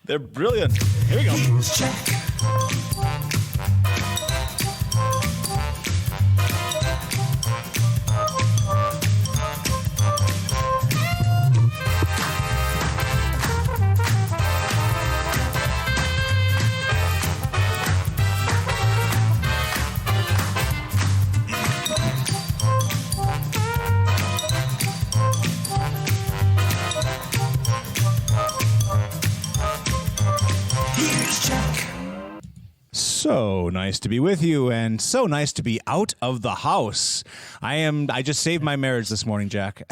They're brilliant. Here we go. So nice to be with you, and so nice to be out of the house. I just saved my marriage this morning, Jack.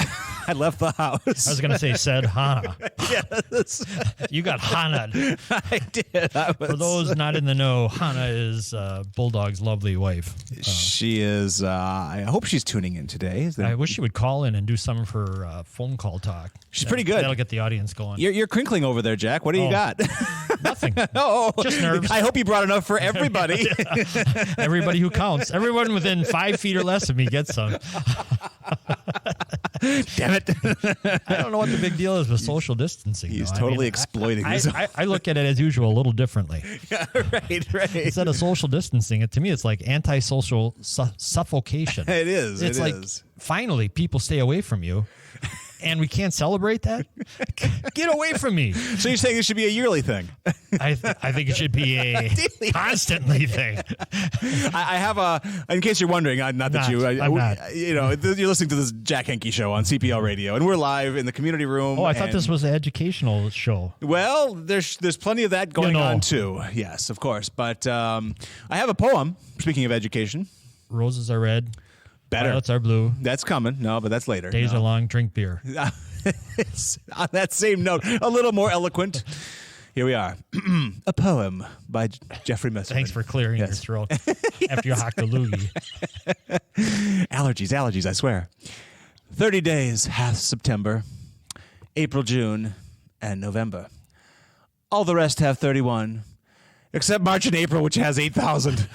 I left the house. I was going to say said Hannah. Yes. You got Hannah. I did. For those not in the know, Hannah is Bulldog's lovely wife. She is. I hope she's tuning in today. I wish she would call in and do some of her phone call talk. She's pretty good. That'll get the audience going. You're crinkling over there, Jack. What do you got? Nothing. Oh, just nerves. I hope you brought enough for everybody. Everybody who counts. Everyone within 5 feet or less of me gets some. Damn it. I don't know what the big deal is with social distancing. He's totally exploiting this. I look at it as usual a little differently. Yeah, right. Instead of social distancing, to me, it's like antisocial suffocation. It is. It's like, finally, people stay away from you. And we can't celebrate that? Get away from me. So you're saying it should be a yearly thing? I think it should be a constantly thing. I have in case you're wondering, I'm not. You're listening to this Jack Henke show on CPL Radio, and we're live in the community room. Oh, I thought this was an educational show. Well, there's plenty of that going on too. Yes, of course. But I have a poem, speaking of education. Roses are red. Better. Violets are blue. That's coming. No, but that's later. Days are long. Drink beer. It's on that same note, a little more eloquent. Here we are. A poem by Jeffrey Messer. Thanks for clearing your throat after you hocked a loogie. Allergies, I swear. 30 days hath September, April, June, and November. All the rest have 31, except March and April, which has 8,000.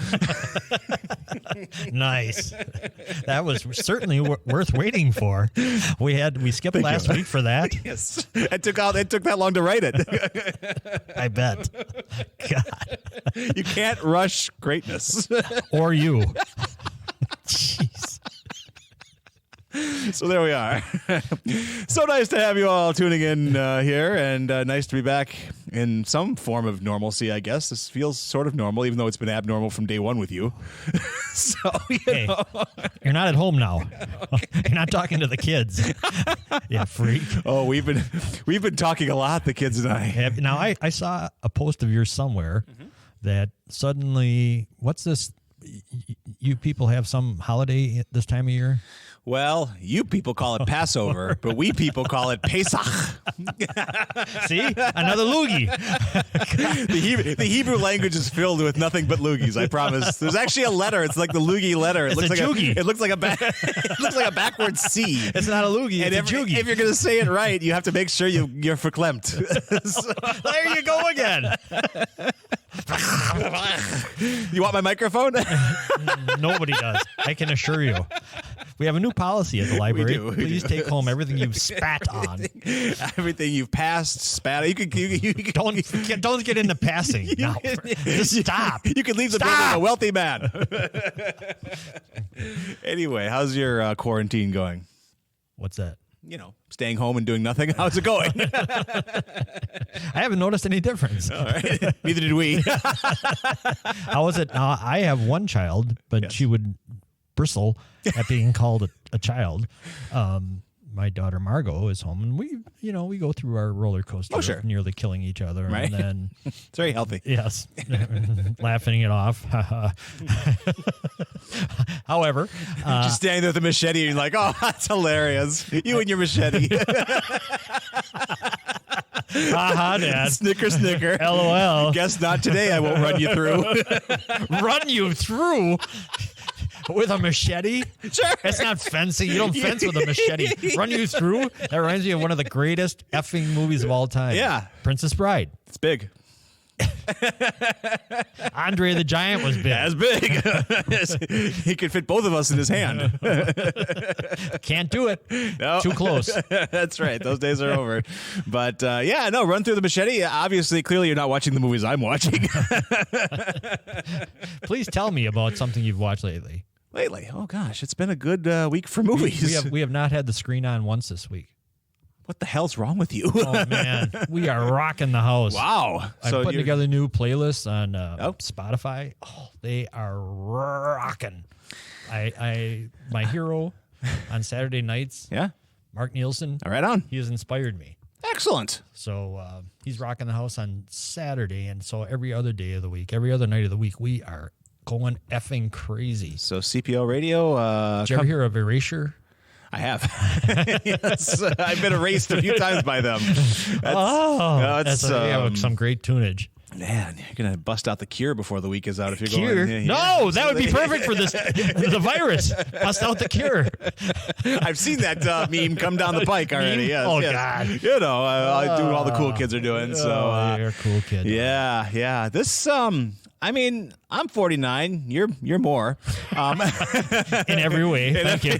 Nice. That was certainly worth waiting for. We skipped last week for that. Yes. It took that long to write it. I bet. God. You can't rush greatness. Or you. Jeez. So there we are. So nice to have you all tuning in here, and nice to be back in some form of normalcy, I guess. This feels sort of normal, even though it's been abnormal from day one with you. So, you know. You're not at home now. Okay. You're not talking to the kids. Yeah, freak. Oh, we've been talking a lot, the kids and I. Now, I saw a post of yours somewhere that suddenly, what's this? You people have some holiday this time of year? Well, you people call it Passover, but we people call it Pesach. See? Another loogie. The Hebrew language is filled with nothing but loogies, I promise. There's actually a letter. It's like the loogie letter. It looks like it looks like a backwards C. It's not a loogie, it's a joogie. If you're going to say it right, you have to make sure you're verklempt. So, there you go again. You want my microphone? Nobody does. I can assure you. We have a new policy at the library. We do. Please take home everything you've spat on. Everything you've passed, spat. You can don't get into passing. No, just stop. You can leave the building a wealthy man. Anyway, how's your quarantine going? What's that? You know, staying home and doing nothing. How's it going? I haven't noticed any difference. All right. Neither did we. How was it? I have one child, but she would bristle at being called a child. My daughter Margot is home, and we go through our roller coaster of nearly killing each other, right? And then it's very healthy. Yes, laughing it off. However, just standing there with a machete, and you're like, "Oh, that's hilarious! You and your machete." Dad. Snicker. LOL. Guess not today. I won't run you through. Run you through. With a machete? Sure. It's not fencing. You don't fence with a machete. Run you through? That reminds me of one of the greatest effing movies of all time. Yeah. Princess Bride. It's big. Andre the Giant was big. As big. He could fit both of us in his hand. Can't do it. No. Too close. That's right. Those days are over. But Run Through the Machete. Obviously, clearly you're not watching the movies I'm watching. Please tell me about something you've watched lately. Lately? Oh, gosh. It's been a good week for movies. We have not had the screen on once this week. What the hell's wrong with you? Oh, man. We are rocking the house. Wow. I'm putting together new playlists on Oh. Spotify. Oh, they are rocking. My hero on Saturday nights, Yeah. Mark Nielsen, All right, on. he has inspired me. Excellent. So he's rocking the house on Saturday, and so every other day of the week, every other night of the week, we are going effing crazy. So CPO Radio. Did you ever hear of Erasure? I have. Yes, I've been erased a few times by them. They have some great tunage. Man, you're going to bust out the Cure before the week is out if you're Cure? going. No, that would be perfect for this. The virus. Bust out the Cure. I've seen that meme come down the pike already. Yes, Oh, yes. God. You know, I do what all the cool kids are doing. So You're a cool kid. yeah. This I mean, I'm 49. You're more. In every way. Thank you.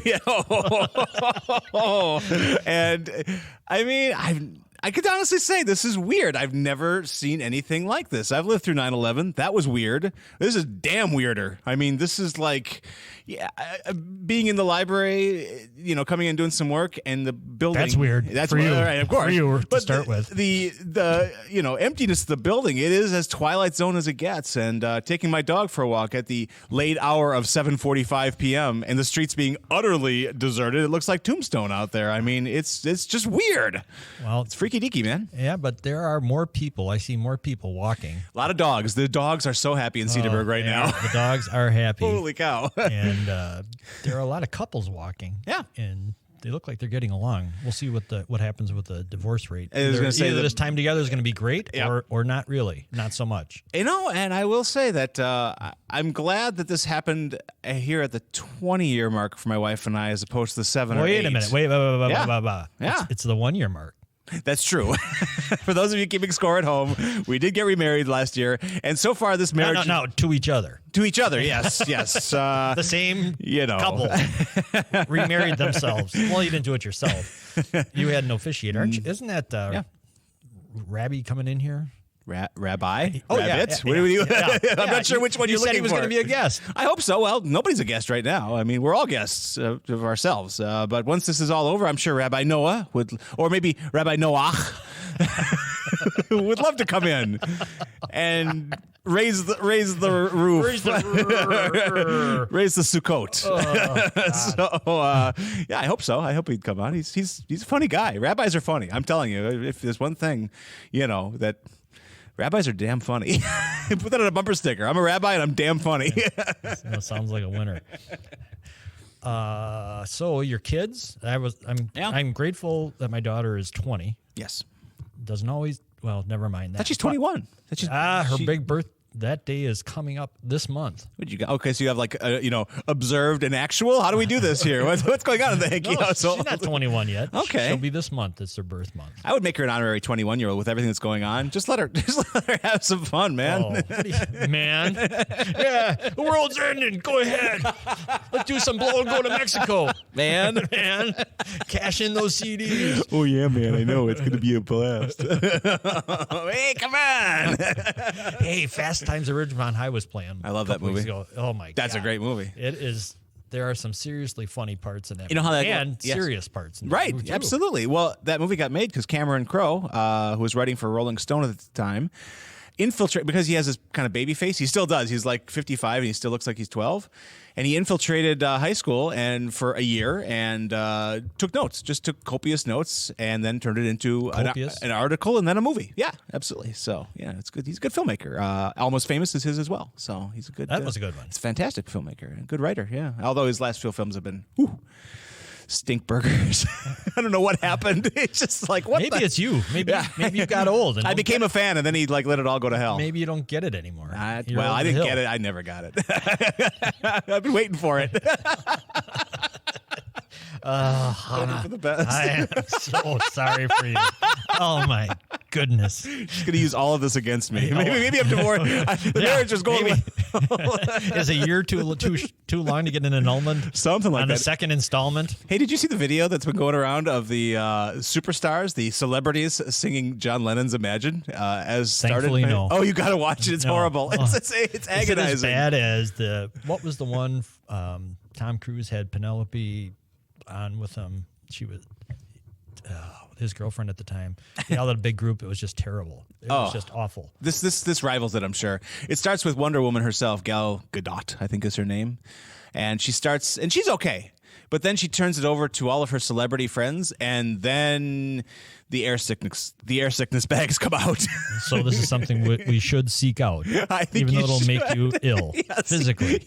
And I mean, I could honestly say this is weird. I've never seen anything like this. I've lived through 9/11. That was weird. This is damn weirder. I mean, this is like, being in the library, coming in and doing some work, and the building. That's weird. That's for you. right, of course. For you to but start with. The emptiness of the building. It is as Twilight Zone as it gets. And taking my dog for a walk at the late hour of 7:45 p.m. and the streets being utterly deserted. It looks like Tombstone out there. I mean, it's just weird. Well, It's freaky deaky, man. yeah, but there are more people. I see more people walking. A lot of dogs. The dogs are so happy in Cedarburg right now. The dogs are happy. Holy cow. And there are a lot of couples walking. Yeah. And they look like they're getting along. We'll see what happens with the divorce rate. I was gonna say either this time together is going to be great, Yeah. or not really, not so much. And I will say that I'm glad that this happened here at the 20-year mark for my wife and I, as opposed to the 7 or 8. Wait a minute. Wait. Yeah. It's the 1 year mark. That's true. For those of you keeping score at home, we did get remarried last year, and so far this marriage No, to each other. to each other. Yes. The same couple remarried themselves. Well, you didn't do it yourself. You had an officiate, aren't you? Isn't that Rabbi coming in here? Rabbi? Oh, Rabbit? yeah, What do you? yeah. I'm not sure which one you you're said looking he was for. going to be a guest. I hope so. Well, nobody's a guest right now. I mean, we're all guests of ourselves. But once this is all over, I'm sure Rabbi Noah or maybe Rabbi Noach would love to come in and raise the roof, raise the Sukkot. So I hope so. I hope he'd come on. He's a funny guy. Rabbis are funny. I'm telling you. If there's one thing, that. Rabbis are damn funny. Put that on a bumper sticker. I'm a rabbi and I'm damn funny. That sounds like a winner. So your kids, I'm grateful that my daughter is 20. Yes. Doesn't always. Well, never mind that. That she's 21. Her big birth. That day is coming up this month. What'd you got? Okay, so you have like observed and actual. How do we do this here? What's going on in the Henke household? She's not 21 yet. Okay, she'll be this month. It's her birth month. I would make her an honorary 21-year-old with everything that's going on. Just let her have some fun, man. Man, yeah, the world's ending. Go ahead. Let's do some blow and go to Mexico, man. Cash in those CDs. Oh yeah, man. I know it's gonna be a blast. Hey, come on. Hey, Fast Times at Ridgemont High was playing. I love that movie. Oh my god, that's a great movie. It is. There are some seriously funny parts in that. You know how that serious parts. In that right? movie too. Absolutely. Well, that movie got made because Cameron Crowe, who was writing for Rolling Stone at the time, because he has this kind of baby face. He still does. He's like 55 and he still looks like he's 12. And he infiltrated high school and for a year and took copious notes, and then turned it into an article and then a movie. Yeah, absolutely. So yeah, it's good. He's a good filmmaker. Almost Famous is his as well. So he's a good. That was a good one. He's a fantastic filmmaker and good writer. Yeah. Although his last few films have been stink burgers. I don't know what happened. It's just like what? Maybe it's you. Maybe you got old. And I became a fan, and then he let it all go to hell. Maybe you don't get it anymore. I didn't get it. I never got it. I've been waiting for it. Hoping for the best. I am so sorry for you. Oh my goodness. She's going to use all of this against me. Maybe I'm divorced. The marriage is going Is a year too long to get an annulment? Something like on that. On the second installment? Hey, did you see the video that's been going around of the superstars, the celebrities singing John Lennon's Imagine as started? Thankfully, no. Oh, you got to watch it. It's horrible. It's agonizing. Is it as bad as what was the one Tom Cruise had Penelope on with him? She was his girlfriend at the time. They all had a big group. It was just terrible. It was just awful. This rivals it, I'm sure. It starts with Wonder Woman herself, Gal Gadot, I think is her name. And she starts, and she's okay. But then she turns it over to all of her celebrity friends, and then the air sickness bags come out. So this is something we should seek out, I think even though it'll make you ill physically.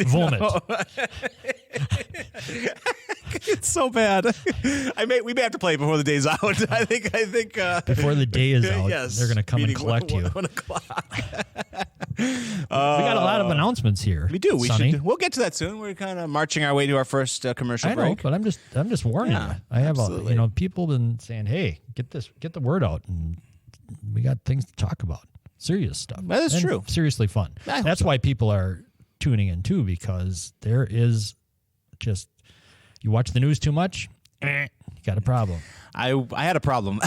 Vomit. It's so bad. We may have to play it before the day's out. I think before the day is out, yes, they're going to come and collect you. 1 o'clock. We got a lot of announcements here. We do. Sonny. We'll get to that soon. We're kind of marching our way to our first commercial I know, break. but I'm just warning you. I have absolutely. People been saying, "Hey, get the word out," and we got things to talk about. Serious stuff. That is true. Seriously fun. That's why people are tuning in too, because there is just you watch the news too much, you got a problem. I had a problem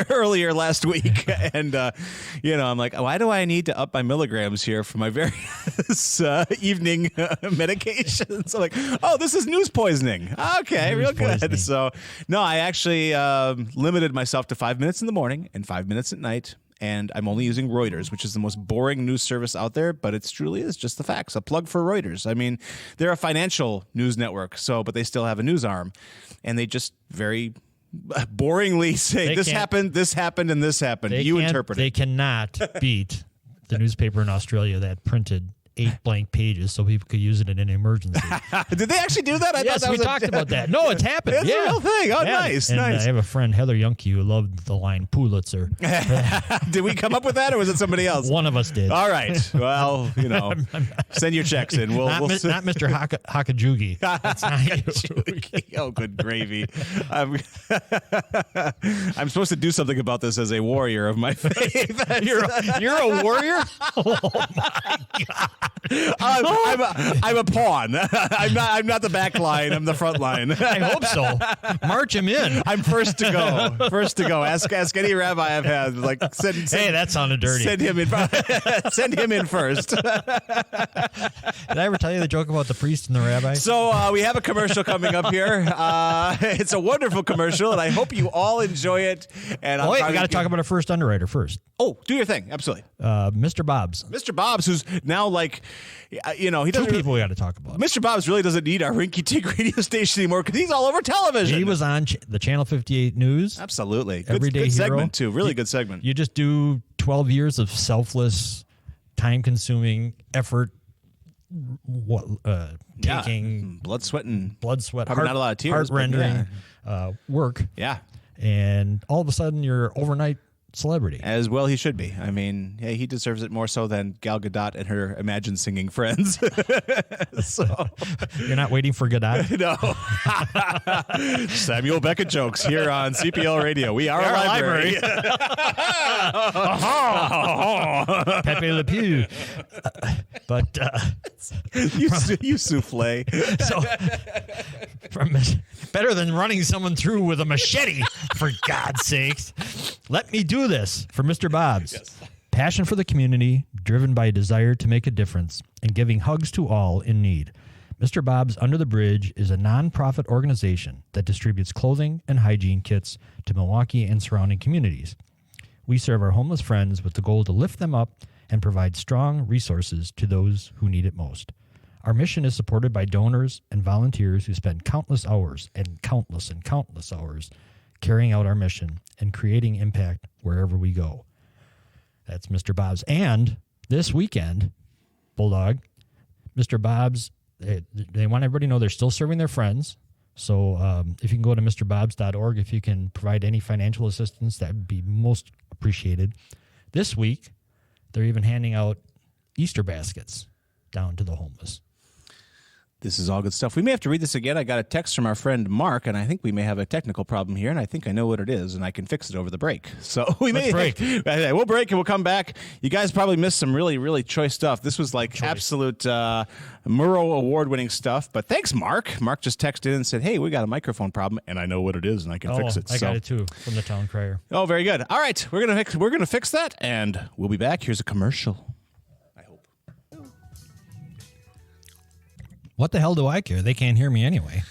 earlier last week, and I'm like, why do I need to up my milligrams here for my various evening medications? I'm like, oh, this is news poisoning. Okay, real good. So, no, I actually limited myself to 5 minutes in the morning and 5 minutes at night. And I'm only using Reuters, which is the most boring news service out there, but it truly is just the facts. A plug for Reuters. I mean, they're a financial news network, but they still have a news arm, and they just very boringly say this happened, and this happened. You interpret it. They cannot beat the newspaper in Australia that printed 8 blank pages so people could use it in an emergency. Did they actually do that? Yes, we talked about that. No, it's happened. It's a real thing. Oh, nice. And I have a friend, Heather Yunke, who loved the line Pulitzer. Did we come up with that, or was it somebody else? One of us did. All right. Well, send your checks in. Not Mr. Hakajugi. That's not you. Oh, good gravy. I'm supposed to do something about this as a warrior of my faith. You're a warrior? Oh, my God. I'm a pawn. I'm not the back line. I'm the front line. I hope so. March him in. I'm first to go. Ask any rabbi I've had. Like send hey, that sounded dirty. Send him in. Send him in first. Did I ever tell you the joke about the priest and the rabbi? So we have a commercial coming up here. It's a wonderful commercial, and I hope you all enjoy it. And we got to talk about our first underwriter first. Oh, do your thing. Absolutely. Mr. Bob's. Mr. Bob's, who's now like, he doesn't. Two people we got to talk about. Mr. Bob's really doesn't need our rinky-dink radio station anymore because he's all over television. He was on the Channel 58 News. Absolutely. Everyday good hero. segment, too. Really good segment. You just do 12 years of selfless, time-consuming effort, taking blood, sweat, heart, not a lot of tears, heart-rendering work. Yeah. And all of a sudden, you're overnight celebrity. As well he should be. I mean, hey, he deserves it more so than Gal Gadot and her Imagine singing friends. So you're not waiting for Gadot? No. Samuel Beckett jokes here on CPL Radio. We are a library. Pepe Le Pew. But you souffle. So better than running someone through with a machete, for God's sakes. Let me do this for Mr. Bob's. Yes. Passion for the community, driven by a desire to make a difference, and giving hugs to all in need. Mr. Bob's Under the Bridge is a non-profit organization that distributes clothing and hygiene kits to Milwaukee and surrounding communities. We serve our homeless friends with the goal to lift them up and provide strong resources to those who need it most. Our mission is supported by donors and volunteers who spend countless hours and countless hours carrying out our mission and creating impact wherever we go. That's Mr. Bob's. And this weekend, Bulldog, Mr. Bob's, they want everybody to know they're still serving their friends. So if you can go to MrBobs.org, if you can provide any financial assistance, that would be most appreciated. This week, they're even handing out Easter baskets down to the homeless. This is all good stuff. We may have to read this again. I got a text from our friend Mark, and I think we may have a technical problem here, and I think I know what it is, and I can fix it over the break. So Let's break. We'll break, and we'll come back. You guys probably missed some really, really choice stuff. This was like absolute Murrow award-winning stuff, but thanks, Mark. Mark just texted in and said, hey, we got a microphone problem, and I know what it is, and I can fix it. I got it, too, from the town crier. Oh, very good. All right, we're gonna fix that, and we'll be back. Here's a commercial. What the hell do I care? They can't hear me anyway.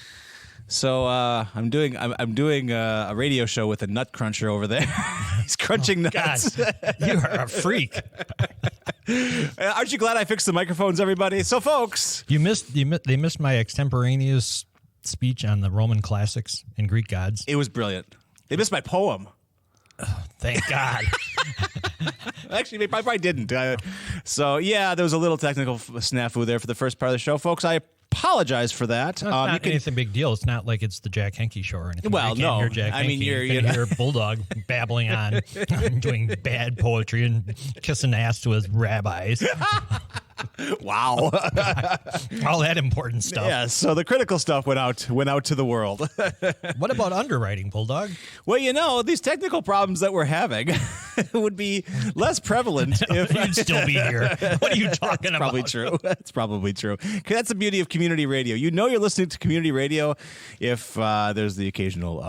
So I'm doing a radio show with a nut cruncher over there. He's crunching nuts. God, you are a freak. Aren't you glad I fixed the microphones, everybody? So, folks, They missed my extemporaneous speech on the Roman classics and Greek gods. it was brilliant. They missed my poem. Thank God. Actually, they probably didn't. So, yeah, there was a little technical snafu there for the first part of the show, folks. I apologize for that. It's not anything big deal. It's not like it's the Jack Henke show or anything. Well, you can't no. hear Jack I mean, Henke. you're can hear Bulldog babbling on, doing bad poetry and kissing ass to his rabbis. Wow. All that important stuff. Yeah, so the critical stuff went out to the world. What about underwriting, Bulldog? Well, these technical problems that we're having would be less prevalent if You'd still be here. What are you talking about? Probably true. That's probably true. 'Cause that's the beauty of community radio. You know you're listening to community radio if there's the occasional,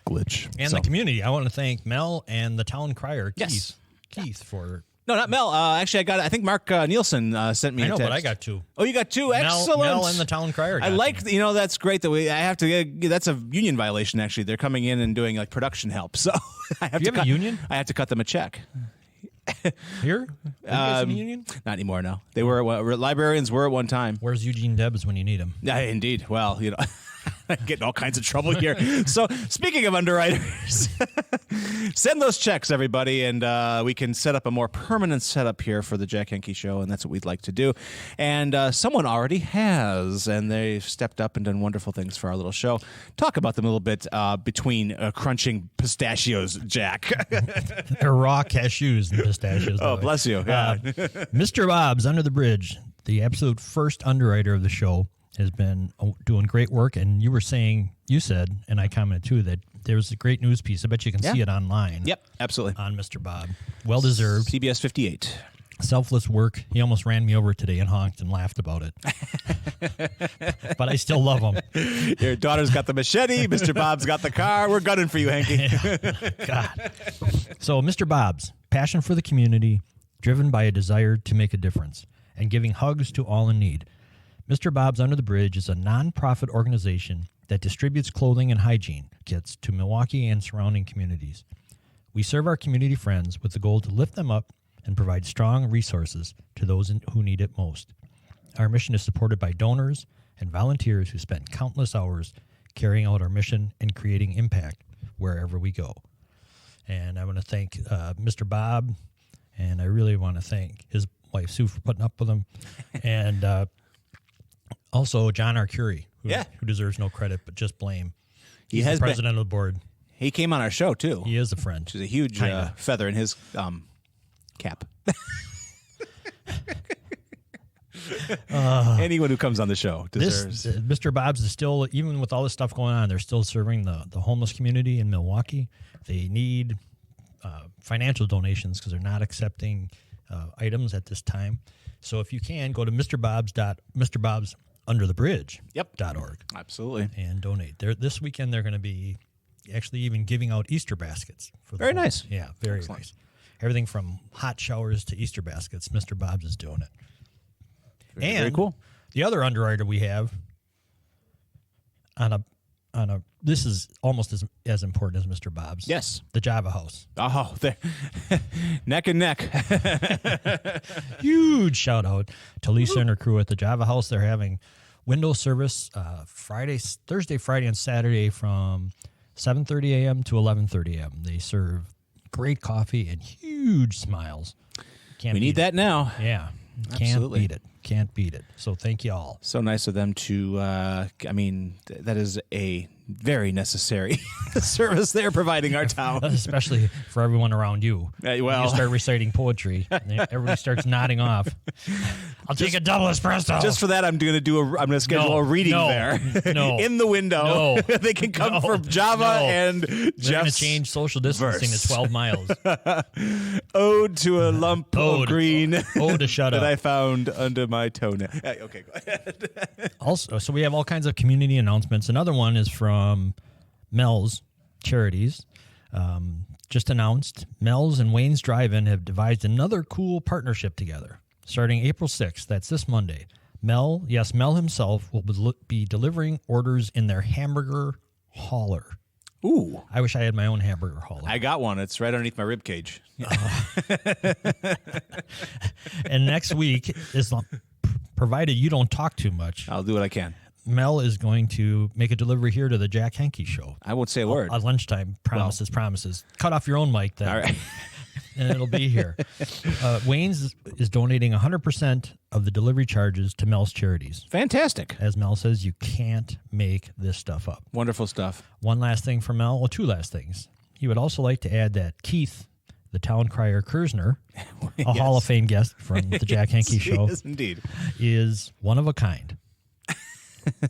glitch. And the community. I want to thank Mel and the town crier, Keith. Yes. Keith for... No, not Mel. Actually, I think Mark Nielsen sent me I know, a text. but I got two. Oh, you got two? Excellent. Mel and the town crier. I like, that's great that I have to, that's a union violation, actually. They're coming in and doing like production help. So I have Do you have a union? I have to cut them a check. Here? Are you in a union? Not anymore, no. They were, librarians were at one time. Where's Eugene Debs when you need him? Yeah, indeed. Well, getting all kinds of trouble here. So, speaking of underwriters, send those checks, everybody, and we can set up a more permanent setup here for the Jack Henke Show, and that's what we'd like to do. And someone already has, and they've stepped up and done wonderful things for our little show. Talk about them a little bit between crunching pistachios, Jack. They're raw cashews and pistachios. Oh, bless you. Yeah. Mr. Bob's Under the Bridge, the absolute first underwriter of the show, has been doing great work. And you said, and I commented too, that there's a great news piece. I bet you can see it online. Yep, absolutely. On Mr. Bob. Well deserved. CBS 58. Selfless work. He almost ran me over today and honked and laughed about it. But I still love him. Your daughter's got the machete. Mr. Bob's got the car. We're gunning for you, Henke. God. So, Mr. Bob's, passion for the community, driven by a desire to make a difference, and giving hugs to all in need. Mr. Bob's Under the Bridge is a nonprofit organization that distributes clothing and hygiene kits to Milwaukee and surrounding communities. We serve our community friends with the goal to lift them up and provide strong resources to those who need it most. Our mission is supported by donors and volunteers who spend countless hours carrying out our mission and creating impact wherever we go. And I want to thank Mr. Bob, and I really want to thank his wife, Sue, for putting up with him. And also John Arcuri, who deserves no credit but just blame. He's the president of the board. He came on our show, too. He is a friend. Which is a huge feather in his cap. Anyone who comes on the show deserves. Mr. Bob's is still, even with all this stuff going on, they're still serving the homeless community in Milwaukee. They need financial donations because they're not accepting items at this time. So if you can, go to MrBob's.org. Absolutely. And donate. This weekend they're going to be actually even giving out Easter baskets. Very nice. Yeah, very nice. Everything from hot showers to Easter baskets. Mr. Bob's is doing it. Very cool. The other underwriter we have this is almost as important as Mr. Bob's. Yes. The Java House. Oh, neck and neck. Huge shout out to Lisa and her crew at the Java House. They're having window service Thursday, Friday, and Saturday from 7:30 a.m. to 11:30 a.m. They serve great coffee and huge smiles. We need that now. Yeah. Absolutely. Can't beat it. So thank you all. So nice of them to, that is a very necessary service they're providing our town. Especially for everyone around you. Well, When you start reciting poetry, everybody starts nodding off. I'll take a double espresso. just for that, I'm going to schedule a reading there. No. In the window. No. They can come for Java and They're going to Jeff's change social distancing verse. to 12 miles. ode to a lump of green To shut that up. I found under my toenail. Okay, go ahead. Also, so we have all kinds of community announcements. Another one is from Mel's Charities. Just announced, Mel's and Wayne's Drive-In have devised another cool partnership together. Starting April 6th, that's this Monday, Mel himself will be delivering orders in their hamburger hauler. Ooh. I wish I had my own hamburger hauler. I got one. It's right underneath my rib cage. And next week, provided you don't talk too much, I'll do what I can. Mel is going to make a delivery here to the Jack Henke show. I won't say a word. At lunchtime. Promises. Cut off your own mic then. All right. And it'll be here. Wayne's is donating 100% of the delivery charges to Mel's Charities. Fantastic. As Mel says, you can't make this stuff up. Wonderful stuff. One last thing for Mel. Well, two last things. He would also like to add that Keith, the town crier Kersner, a Hall of Fame guest from the Jack Henke show, Yes, indeed. is one of a kind.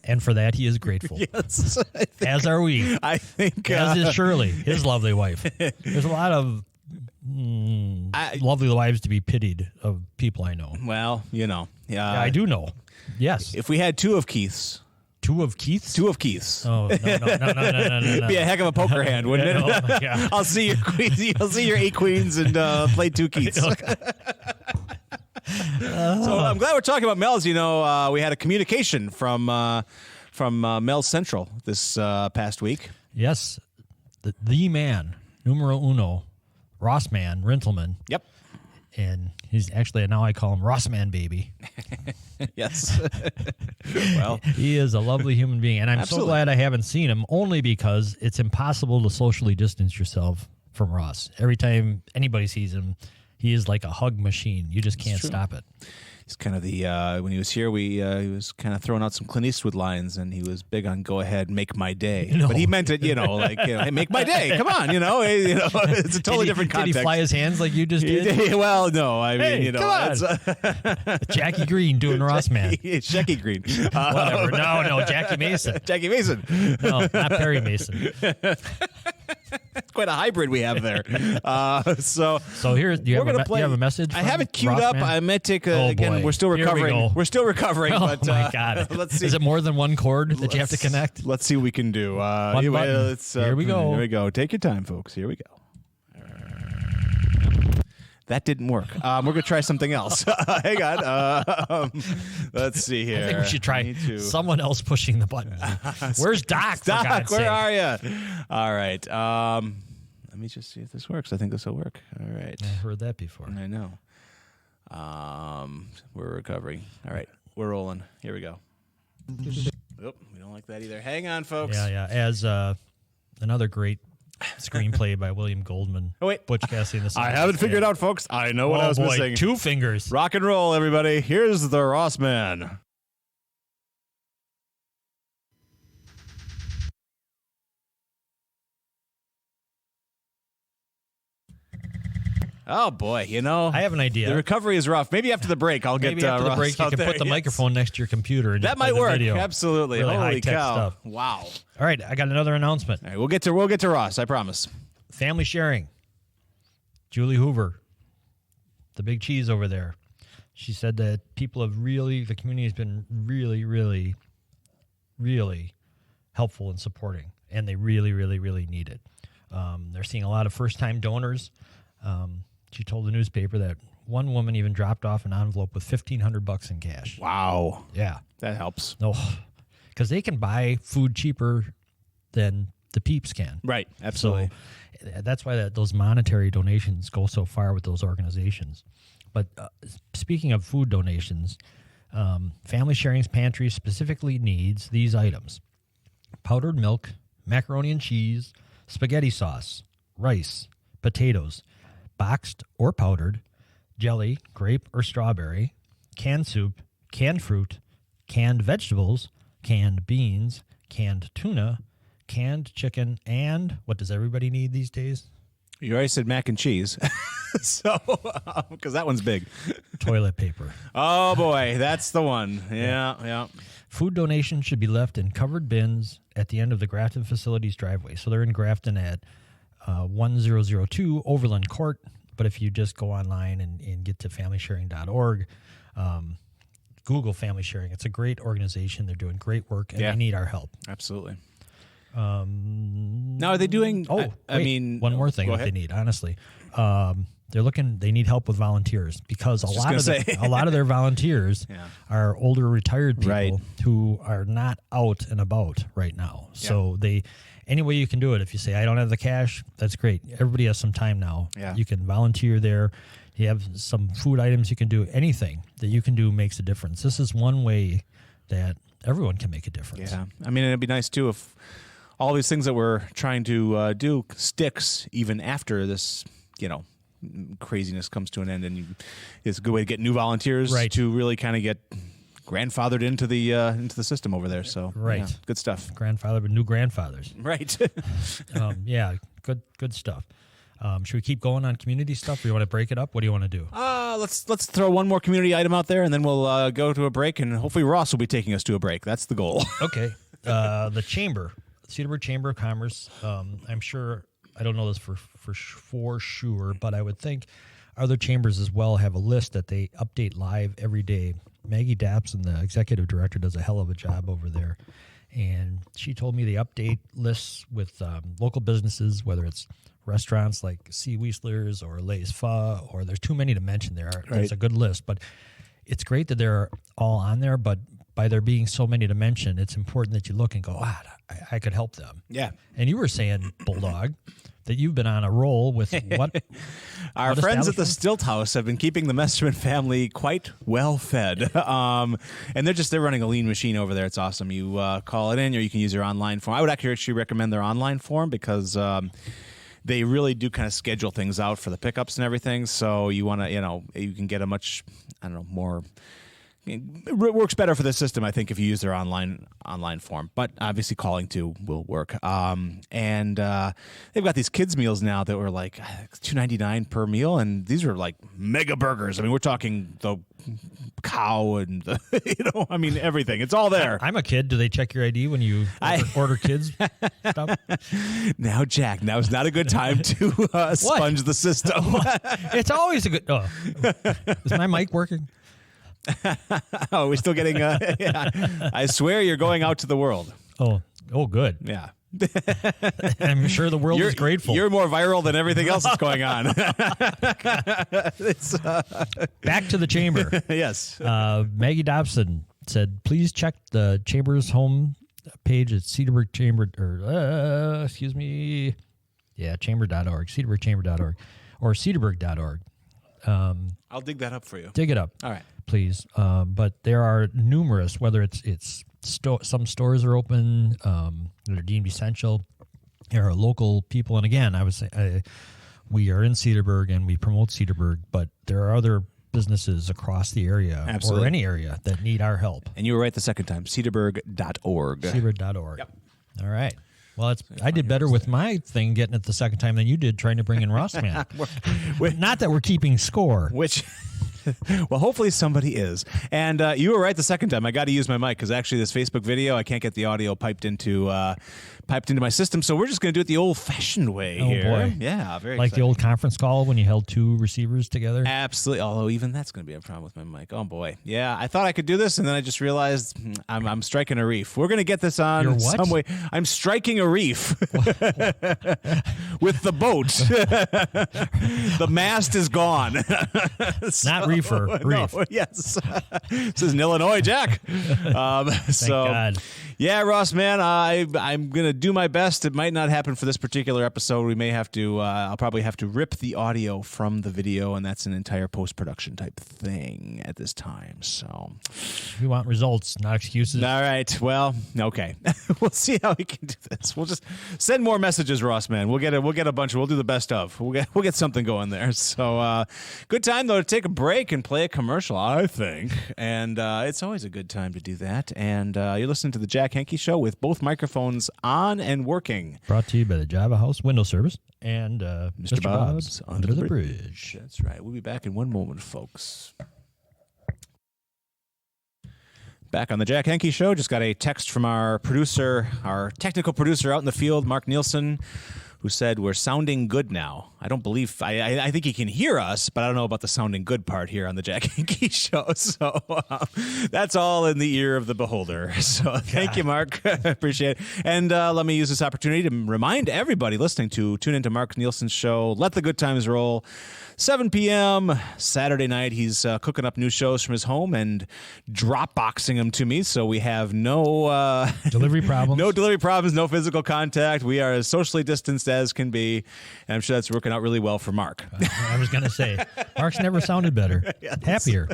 And for that, he is grateful. Yes. As are we. I think. As is Shirley, his lovely wife. There's a lot of lovely wives to be pitied of people I know. Well, Yeah, I do know. Yes. If we had two of Keith's. Two of Keith's? Two of Keith's. Oh, no. Be a heck of a poker hand, wouldn't it? Oh, my God. I'll see your queens. I'll see your 8 queens and play 2 Keiths. So I'm glad we're talking about Mel's. You know, we had a communication from Mel's Central this past week. Yes. The man, numero uno, Rossman, Rintelman. Yep. And he's actually, now I call him Rossman Baby. Yes. Well, He is a lovely human being. And I'm Absolutely. so glad I haven't seen him, only because it's impossible to socially distance yourself from Ross. Every time anybody sees him, he is like a hug machine. You just can't stop it. he's kind of the when he was here, he was kind of throwing out some Clint Eastwood lines, and he was big on "Go ahead, make my day," No. but he meant it, like, hey, make my day. Come on, it's a totally different context. Did he fly his hands like you just did? Well, no, I mean, Hey, come on. it's, Jackie Green doing Rossman. Shecky Green, Whatever. No, Jackie Mason. Jackie Mason. No, not Perry Mason. It's quite a hybrid we have there. So here, do you we're have, gonna play. you have a message? I from have it queued up. Rossman? I might take Oh, again. boy. We're still Here we recovering. go. We're still recovering. Oh but my God! let's see. Is it more than one cord that you have to connect? Let's see what we can do. One button. Here we go. Here we go. Take your time, folks. Here we go. That didn't work. We're going to try something else. Hang on. Let's see here. I think we should try someone else pushing the button. Where's Doc? for Doc, God's where sake? are you? All right. Let me just see if this works. I think this will work. All right. I've heard that before. I know. We're recovering. All right. We're rolling. Here we go. Oh, we don't like that either. Hang on, folks. Yeah. As another great screenplay by William Goldman. Oh, wait. Butch Cassidy and the I Sundance haven't figured Kid. out, folks. I know what I was boy, missing. 2 fingers. Rock and roll, everybody. Here's the Ross Man. Oh boy, I have an idea. the recovery is rough. Maybe after the break, I'll Maybe get after the Ross break, you out can there. put the Yes. microphone next to your computer. And That just play might the work. video. Absolutely. Really Holy high-tech cow! stuff. Wow. All right, I got another announcement. All right, we'll get to Ross. I promise. Family sharing. Julie Hoover, the big cheese over there. She said that the community has been really, really, really helpful in supporting, and they really, really, really need it. They're seeing a lot of first-time donors. She told the newspaper that one woman even dropped off an envelope with $1,500 in cash. Wow. Yeah. That helps. No, because they can buy food cheaper than the peeps can. Right. Absolutely. So that's why those monetary donations go so far with those organizations. But speaking of food donations, Family Sharing's Pantry specifically needs these items: powdered milk, macaroni and cheese, spaghetti sauce, rice, potatoes, boxed or powdered, jelly, grape or strawberry, canned soup, canned fruit, canned vegetables, canned beans, canned tuna, canned chicken, and what does everybody need these days? You already said mac and cheese. So, because that one's big. Toilet paper. Oh, boy. That's the one. Yeah. Food donations should be left in covered bins at the end of the Grafton facility's driveway. So they're in Grafton at 1002 Overland Court. But if you just go online and get to familysharing.org, Google Family Sharing. It's a great organization. They're doing great work, and they need our help. Absolutely. Now, are they doing... I mean... One more thing that they need, honestly. They need help with volunteers, because a lot of their volunteers are older retired people who are not out and about right now. So any way you can do it. If you say, I don't have the cash, that's great. Everybody has some time now. Yeah. You can volunteer there. You have some food items you can do. Anything that you can do makes a difference. This is one way that everyone can make a difference. Yeah. I mean, it'd be nice, too, if all these things that we're trying to do sticks even after this, craziness comes to an end, and it's a good way to get new volunteers to really kind of get grandfathered into the system over there. So good stuff. Grandfather with new grandfathers. Right. Good stuff. Should we keep going on community stuff, or you want to break it up? What do you want to do? Let's throw one more community item out there, and then we'll go to a break, and hopefully Ross will be taking us to a break. That's the goal. Okay. The Chamber, Cedarburg Chamber of Commerce. I'm sure, I don't know this for sure, but I would think other chambers as well have a list that they update live every day. Maggie Dapson, the executive director, does a hell of a job over there. And she told me they update lists with local businesses, whether it's restaurants like C. Whistler's or Lay's Pho, or there's too many to mention there. There's a good list, but it's great that they're all on there, but by there being so many to mention, it's important that you look and go, I could help them. Yeah. And you were saying, Bulldog, that you've been on a roll with what? Our friends at the Stilt House have been keeping the Mesterman family quite well fed. And they're running a lean machine over there. It's awesome. You call it in, or you can use their online form. I would actually recommend their online form, because they really do kind of schedule things out for the pickups and everything. So you want to, you can get a much, more... It works better for the system, I think, if you use their online form. But obviously, calling too will work. And they've got these kids meals now that were like $2.99 per meal, and these are like mega burgers. I mean, we're talking the cow and everything. It's all there. I'm a kid. Do they check your ID when you order kids stuff? Now, Jack, now's not a good time to sponge the system. It's always a good. Is my mic working? We're still getting. I swear you're going out to the world. Oh, good. Yeah. I'm sure the world is grateful. You're more viral than everything else that's going on. Back to the chamber. Yes. Maggie Dobson said, please check the chamber's home page at Cedarburg Chamber, chamber.org, cedarburgchamber.org, or cedarburg.org. I'll dig that up for you. Dig it up. All right. Please. But there are numerous, whether it's some stores are open that are deemed essential. There are local people. And again, I would say we are in Cedarburg and we promote Cedarburg, but there are other businesses across the area or any area that need our help. And you were right the second time, cedarburg.org. Cedarburg.org. Yep. All right. Well, I did better with my thing getting it the second time than you did trying to bring in Rossman. Not that we're keeping score. Well, hopefully somebody is. And you were right the second time. I got to use my mic because actually this Facebook video, I can't get the audio piped into my system. So we're just going to do it the old-fashioned way here. Oh, boy. Yeah, very like exciting. The old conference call when you held two receivers together? Absolutely. Although even that's going to be a problem with my mic. Oh, boy. Yeah, I thought I could do this, and then I just realized I'm striking a reef. We're going to get this on You're what? some way. I'm striking a reef with the boat. The mast is gone. Not reefer, reef. No, yes. This is in Illinois, Jack. Thank God. Yeah, Ross, man, I'm going to do my best. It might not happen for this particular episode. We may have to, I'll probably have to rip the audio from the video, and that's an entire post-production type thing at this time. So we want results, not excuses. All right. Well, okay. We'll see how we can do this. We'll just send more messages, Ross, man. We'll get a bunch. We'll do the best of. We'll get something going there. So good time, though, to take a break and play a commercial, I think. And it's always a good time to do that. And you're listening to the Jack Jack Henke Show with both microphones on and working. Brought to you by the Java House Window Service and Mr. Bob's Under the Bridge. That's right. We'll be back in one moment, folks. Back on the Jack Henke Show. Just got a text from our producer, our technical producer out in the field, Mark Nielsen, who said, we're sounding good now. I don't believe, I think he can hear us, but I don't know about the sounding good part here on the Jack Henke Show. So that's all in the ear of the beholder. So thank you, Mark. Appreciate it. And let me use this opportunity to remind everybody listening to tune into Mark Nielsen's show, Let the Good Times Roll. 7 p.m. Saturday night. He's cooking up new shows from his home and Dropboxing them to me. So we have no delivery problems. No delivery problems, no physical contact. We are as socially distanced as can be. And I'm sure that's working out really well for Mark. I was going to say, Mark's never sounded better. Yes. Happier.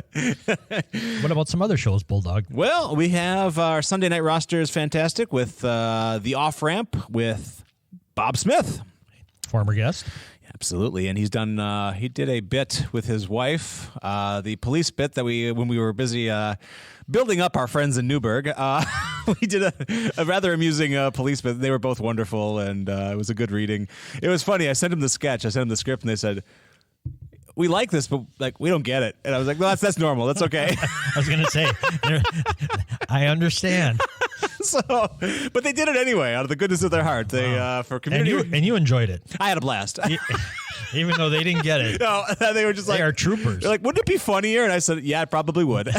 What about some other shows, Bulldog? Well, we have our Sunday night roster is fantastic with The Off-Ramp with Bob Smith. Former guest. Absolutely, and he's done. He did a bit with his wife, the police bit that when we were busy building up our friends in Newburgh. We did a rather amusing police bit. They were both wonderful, and it was a good reading. It was funny. I sent him the sketch. I sent him the script, and they said, we like this, but like we don't get it. And I was like, well, that's normal. That's okay. I was going to say, I understand. So, but they did it anyway, out of the goodness of their heart. They for community, and you enjoyed it. I had a blast. Even though they didn't get it. No, they were just they like, are troopers. They're like, wouldn't it be funnier? And I said, yeah, it probably would.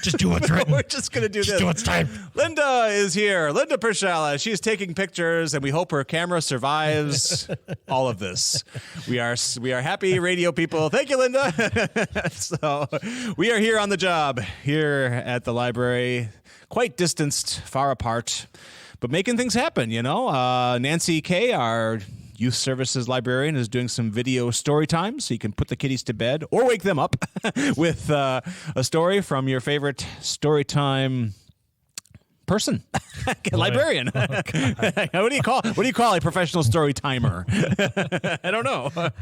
Just do what's written. We're just going to do this. Just do what's time. Linda is here. Linda Pershala. She's taking pictures, and we hope her camera survives all of this. We are happy radio people. Thank you, Linda. So we are here on the job, here at the library, quite distanced, far apart, but making things happen, you know. Nancy Kay, our youth services librarian, is doing some video story time, so you can put the kiddies to bed or wake them up with a story from your favorite story time person. Librarian. Oh, what do you call a professional story timer? I don't know. A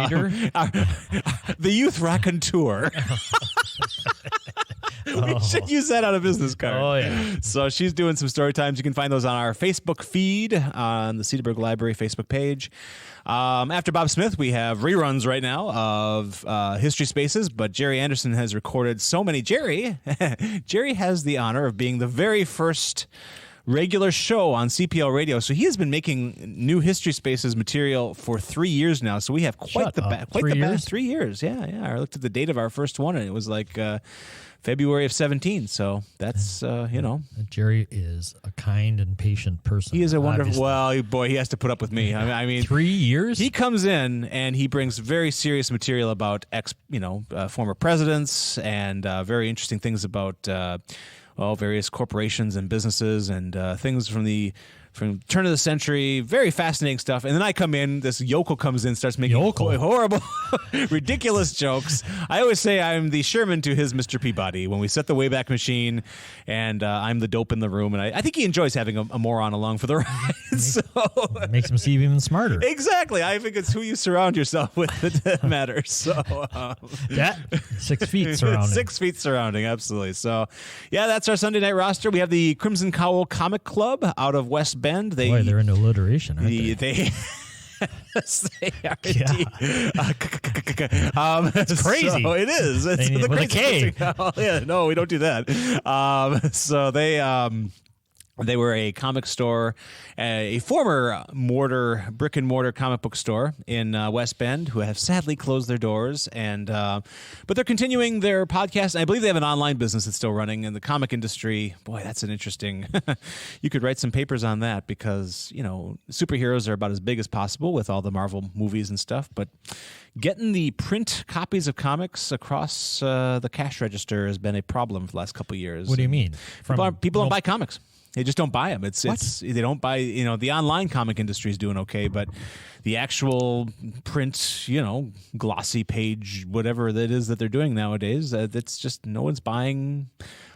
reader? The youth raconteur. We should use that on a business card. Oh, yeah. So she's doing some story times. You can find those on our Facebook feed on the Cedarburg Library Facebook page. After Bob Smith, we have reruns right now of History Spaces, but Jerry Anderson has recorded so many. Jerry has the honor of being the very first regular show on CPL radio. So he has been making new History Spaces material for 3 years now. So we have quite the back. 3 years. Yeah. I looked at the date of our first one, and it was like February of 2017. So that's, Jerry is a kind and patient person. He is a wonderful, well, boy, he has to put up with me. I mean 3 years? He comes in and he brings very serious material about former presidents and very interesting things about various corporations and businesses and things from turn of the century, very fascinating stuff. And then I come in, this yokel comes in, starts making horrible, ridiculous jokes. I always say I'm the Sherman to his Mr. Peabody when we set the Wayback Machine, and I'm the dope in the room. And I think he enjoys having a moron along for the ride. So it makes him seem even smarter. Exactly. I think it's who you surround yourself with that matters. So that 6 feet surrounding. 6 feet surrounding, absolutely. So yeah, that's our Sunday night roster. We have the Crimson Cowl Comic Club out of West Bend. They're in alliteration, aren't they? Yes, they are. It's crazy. So it is. It's with a K. Yeah, no, we don't do that. So they were a comic store, a former brick and mortar comic book store in West Bend, who have sadly closed their doors, but they're continuing their podcast. I believe they have an online business that's still running in the comic industry. Boy, that's an interesting. You could write some papers on that because superheroes are about as big as possible with all the Marvel movies and stuff, but getting the print copies of comics across the cash register has been a problem for the last couple of years. What do you mean? People don't buy comics. They just don't buy them. They don't buy, the online comic industry is doing okay, but the actual print, glossy page, whatever that is that they're doing nowadays, it's just no one's buying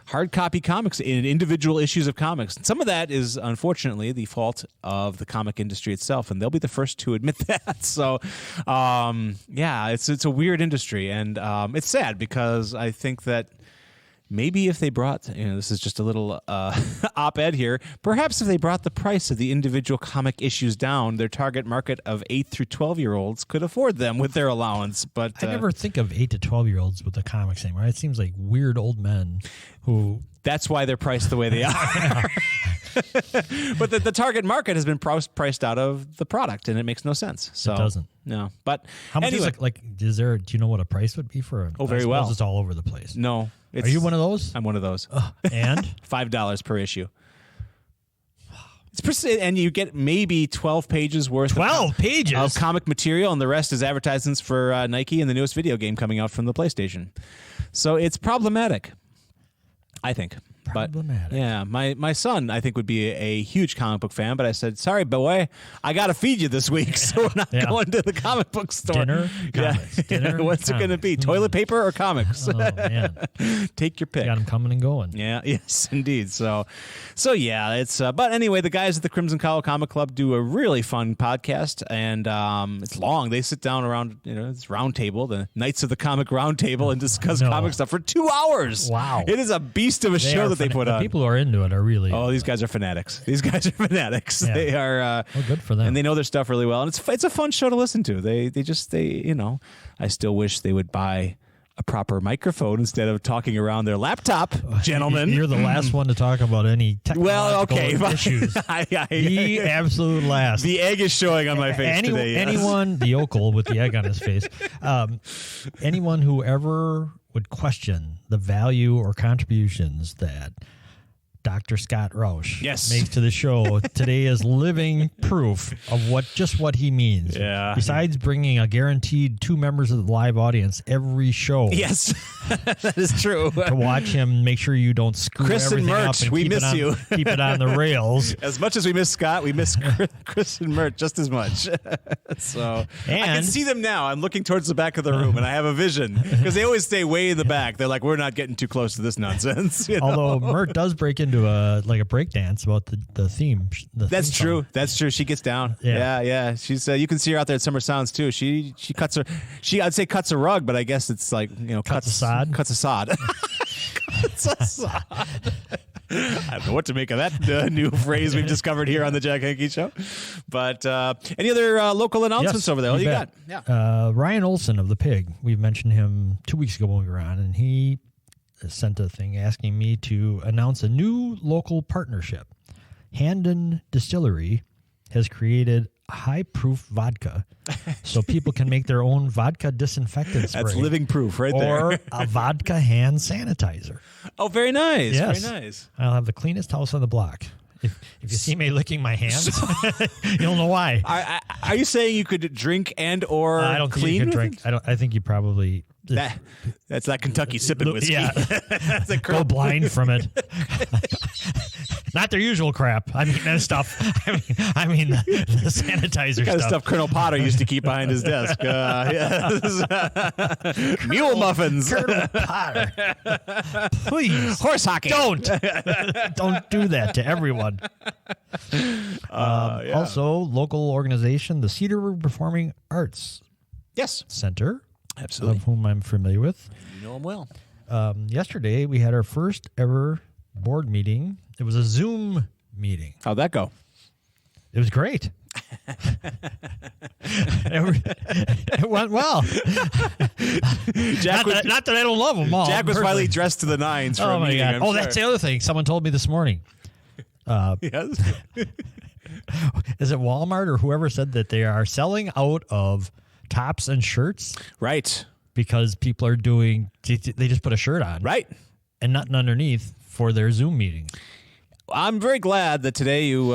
hard copy comics in individual issues of comics. And some of that is unfortunately the fault of the comic industry itself, and they'll be the first to admit that. So, it's a weird industry, and it's sad because I think that maybe if they brought, this is just a little op-ed here, perhaps if they brought the price of the individual comic issues down, their target market of 8 through 12-year-olds could afford them with their allowance. But I never think of 8 to 12-year-olds with the comics anymore. It seems like weird old men who... That's why they're priced the way they are. But the target market has been priced out of the product, and it makes no sense. So it doesn't. No. But how much anyway, is there? Do you know what a price would be for? Very well. It's all over the place. No. Are you one of those? I'm one of those. And $5 per issue. And you get maybe 12 pages worth 12 pages of comic material, and the rest is advertisements for Nike and the newest video game coming out from the PlayStation. So it's problematic, I think. Problematic. But yeah, my son, I think, would be a huge comic book fan, but I said, sorry, boy, I got to feed you this week, so we're not going to the comic book store. Dinner, comics. Dinner, What's it going to be? Toilet paper or comics? Oh, man. Take your pick. Got them coming and going. Yeah, yes, indeed. So yeah, it's but anyway, the guys at the Crimson Cowl Comic Club do a really fun podcast, and it's long. They sit down around, it's round table, the Knights of the Comic Round Table, and discuss comic stuff for 2 hours. Wow. It is a beast of a show that they put on. The people who are into it are really... Oh, these guys are fanatics. Yeah. They are... well, good for them. And they know their stuff really well. And it's a fun show to listen to. They I still wish they would buy a proper microphone instead of talking around their laptop, gentlemen. You're the last one to talk about any technological issues. The absolute last. The egg is showing on my face today. Yes. Anyone, the yokel with the egg on his face, anyone who ever would question the value or contributions that Dr. Scott Rausch makes to the show today is living proof of what he means. Yeah. Besides bringing a guaranteed 2 members of the live audience every show. Yes, that is true. To watch him, make sure you don't screw Chris everything and Mert, up and we miss you. Keep it on the rails. As much as we miss Scott, we miss Chris and Mert just as much. So I can see them now. I'm looking towards the back of the room, and I have a vision because they always stay way in the back. They're like, we're not getting too close to this nonsense. Although Mert does break into a break dance about the theme. That's true. That's true. She gets down. Yeah. She's you can see her out there at Summer Sounds too. She cuts her. I'd say cuts a rug, but I guess it's like cuts a sod. Cuts a sod. Cuts a sod. I don't know what to make of that new phrase we've discovered here on the Jack Henke Show. But any other local announcements over there? What do you got? Yeah. Ryan Olson of The Pig. We mentioned him 2 weeks ago when we were on, and he sent a thing asking me to announce a new local partnership. Handon Distillery has created high-proof vodka so people can make their own vodka disinfectant spray. That's living proof right there. Or a vodka hand sanitizer. Oh, very nice. Yes. Very nice. I'll have the cleanest house on the block. If you see me licking my hands, you'll know why. Are you saying you could drink and or I don't clean think you could with drink. I think you probably... That's that Kentucky sipping whiskey. Yeah. Go blind from it. Not their usual crap. I mean, that stuff. I mean the sanitizer kind of stuff Colonel Potter used to keep behind his desk. Mule muffins. Colonel Potter. Please. Horse hockey. Don't do that to everyone. Also, local organization, the Cedar Performing Arts Center. Absolutely. Of whom I'm familiar with. You know him well. Yesterday, we had our first ever board meeting. It was a Zoom meeting. How'd that go? It was great. It went well. Not that I don't love them all. Jack was finally dressed to the nines for a meeting. God. That's the other thing. Someone told me this morning. Yes. Is it Walmart or whoever said that they are selling out of tops and shirts? Right. Because people are they just put a shirt on. Right. And nothing underneath for their Zoom meeting. I'm very glad that today you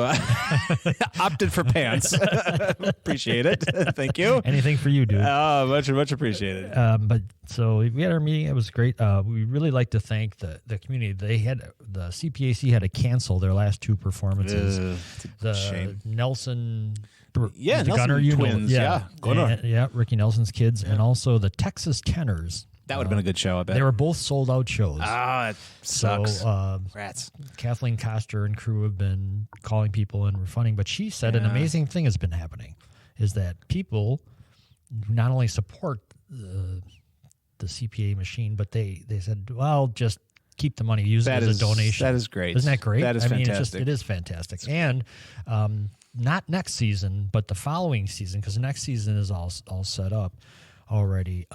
opted for pants. Appreciate it. Thank you. Anything for you, dude. Much appreciated. But so we had our meeting. It was great. We really like to thank the community. The CPAC had to cancel their last 2 performances. Shame. Nelson. The Nelson Gunner twins. Yeah, Ricky Nelson's kids, and also the Texas Tenors. That would have been a good show, I bet. They were both sold out shows. It sucks. So, Rats. Kathleen Koster and crew have been calling people and refunding, but she said an amazing thing has been happening, is that people not only support the CPA machine, but they said, well, just keep the money, use it as a donation. That is great. Isn't that great? That is fantastic. It is fantastic. And not next season, but the following season, because the next season is all set up already.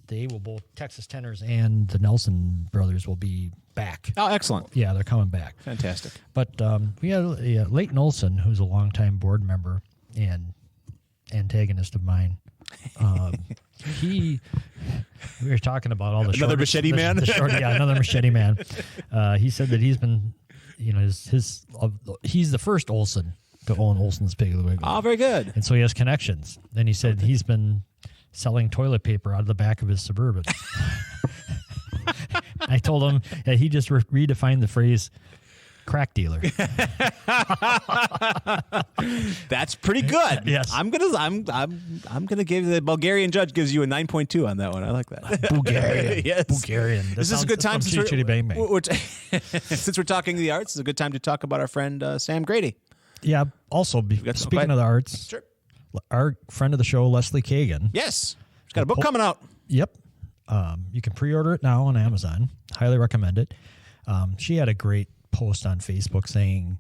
They will both, Texas Tenors and the Nelson brothers will be back. Oh, excellent. Yeah, they're coming back. Fantastic. But we had Leighton Olson, who's a longtime board member and antagonist of mine. We were talking about all the another machete man. Another machete man. He said that he's been, he's the first Olson to own Olson's Piggly Wiggly. Oh, very good. And so he has connections. And he said he's been selling toilet paper out of the back of his Suburban. I told him that he just redefined the phrase crack dealer. That's pretty good. Yes. I'm gonna give the Bulgarian judge gives you a 9.2 on that one. I like that. Bulgarian. Yes. Bulgarian. This is a good time since we're talking the arts. It's a good time to talk about our friend Sam Grady. Yeah. Also, speaking of the arts, sure. Our friend of the show, Leslie Kagan. Yes. She's got a book coming out. Yep. You can pre-order it now on Amazon. Highly recommend it. She had a great post on Facebook saying,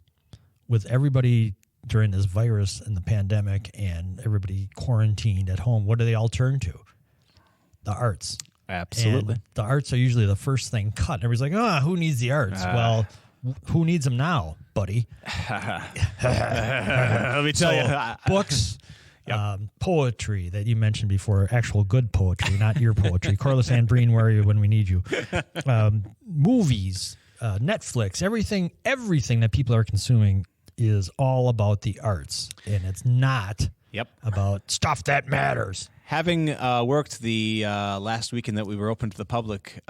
with everybody during this virus and the pandemic and everybody quarantined at home, what do they all turn to? The arts. Absolutely. And the arts are usually the first thing cut. Everybody's like, who needs the arts? Well, who needs them now, buddy? Let me tell you. Books. Yep. Poetry that you mentioned before, actual good poetry, not your poetry. Corliss and Breen, where are you when we need you? Movies, Netflix, everything that people are consuming is all about the arts, and it's not about stuff that matters. Having worked the last weekend that we were open to the public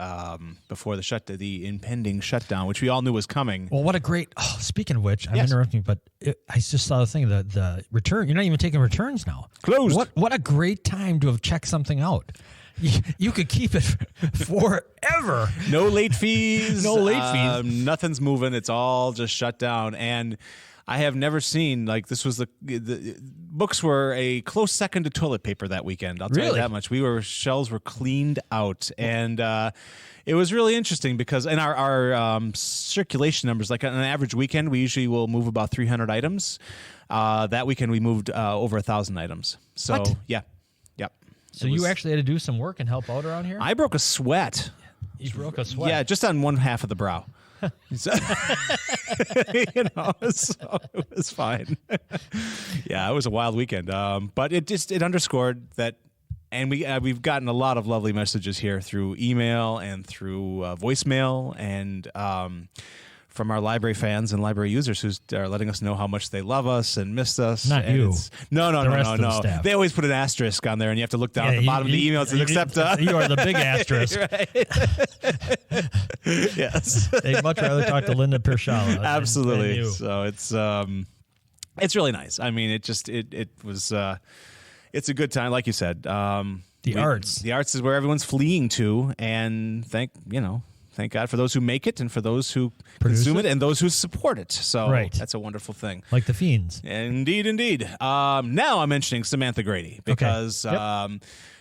before the impending shutdown, which we all knew was coming. Well, what a great... speaking of which, I'm interrupting, but I just saw the thing, the return. You're not even taking returns now. Closed. What a great time to have checked something out. You could keep it forever. No late fees. No late fees. Nothing's moving. It's all just shut down. And I have never seen, like, this was the books were a close second to toilet paper that weekend. I'll tell you that much. Shelves were cleaned out, and it was really interesting because in our circulation numbers, like on an average weekend, we usually will move about 300 items. That weekend we moved over 1,000 items. So what? Yep. So you actually had to do some work and help out around here? I broke a sweat. You broke a sweat? Yeah, just on one half of the brow. So, it was fine. Yeah, it was a wild weekend. But it underscored that, and we've gotten a lot of lovely messages here through email and through voicemail, and from our library fans and library users who are letting us know how much they love us and miss us. Not you. No. The staff. They always put an asterisk on there, and you have to look down at the bottom of the email and accept. You are the big asterisk. Yes. They'd much rather talk to Linda Pershala. Absolutely. Than you. So it's really nice. I mean, it was it's a good time, like you said. The arts is where everyone's fleeing to, and thank God for those who make it and for those who consume it and those who support it. So that's a wonderful thing. Like the Fiends. Indeed. Now I'm mentioning Samantha Grady because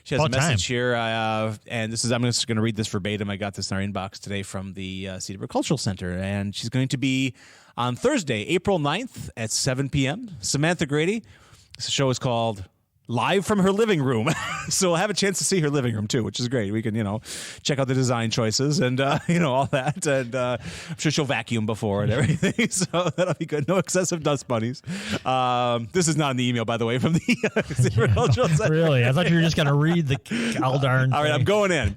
she has a message here. And I'm just going to read this verbatim. I got this in our inbox today from the Cedarburg Cultural Center. And she's going to be on Thursday, April 9th at 7 p.m. Samantha Grady. This show is called Live from her living room. So we'll have a chance to see her living room too, which is great. We can, check out the design choices and, all that. And I'm sure she'll vacuum before and everything. So that'll be good. No excessive dust bunnies. This is not in the email, by the way, from the Cultural Center. Really? I thought you were just going to read the darn All right, I'm going in.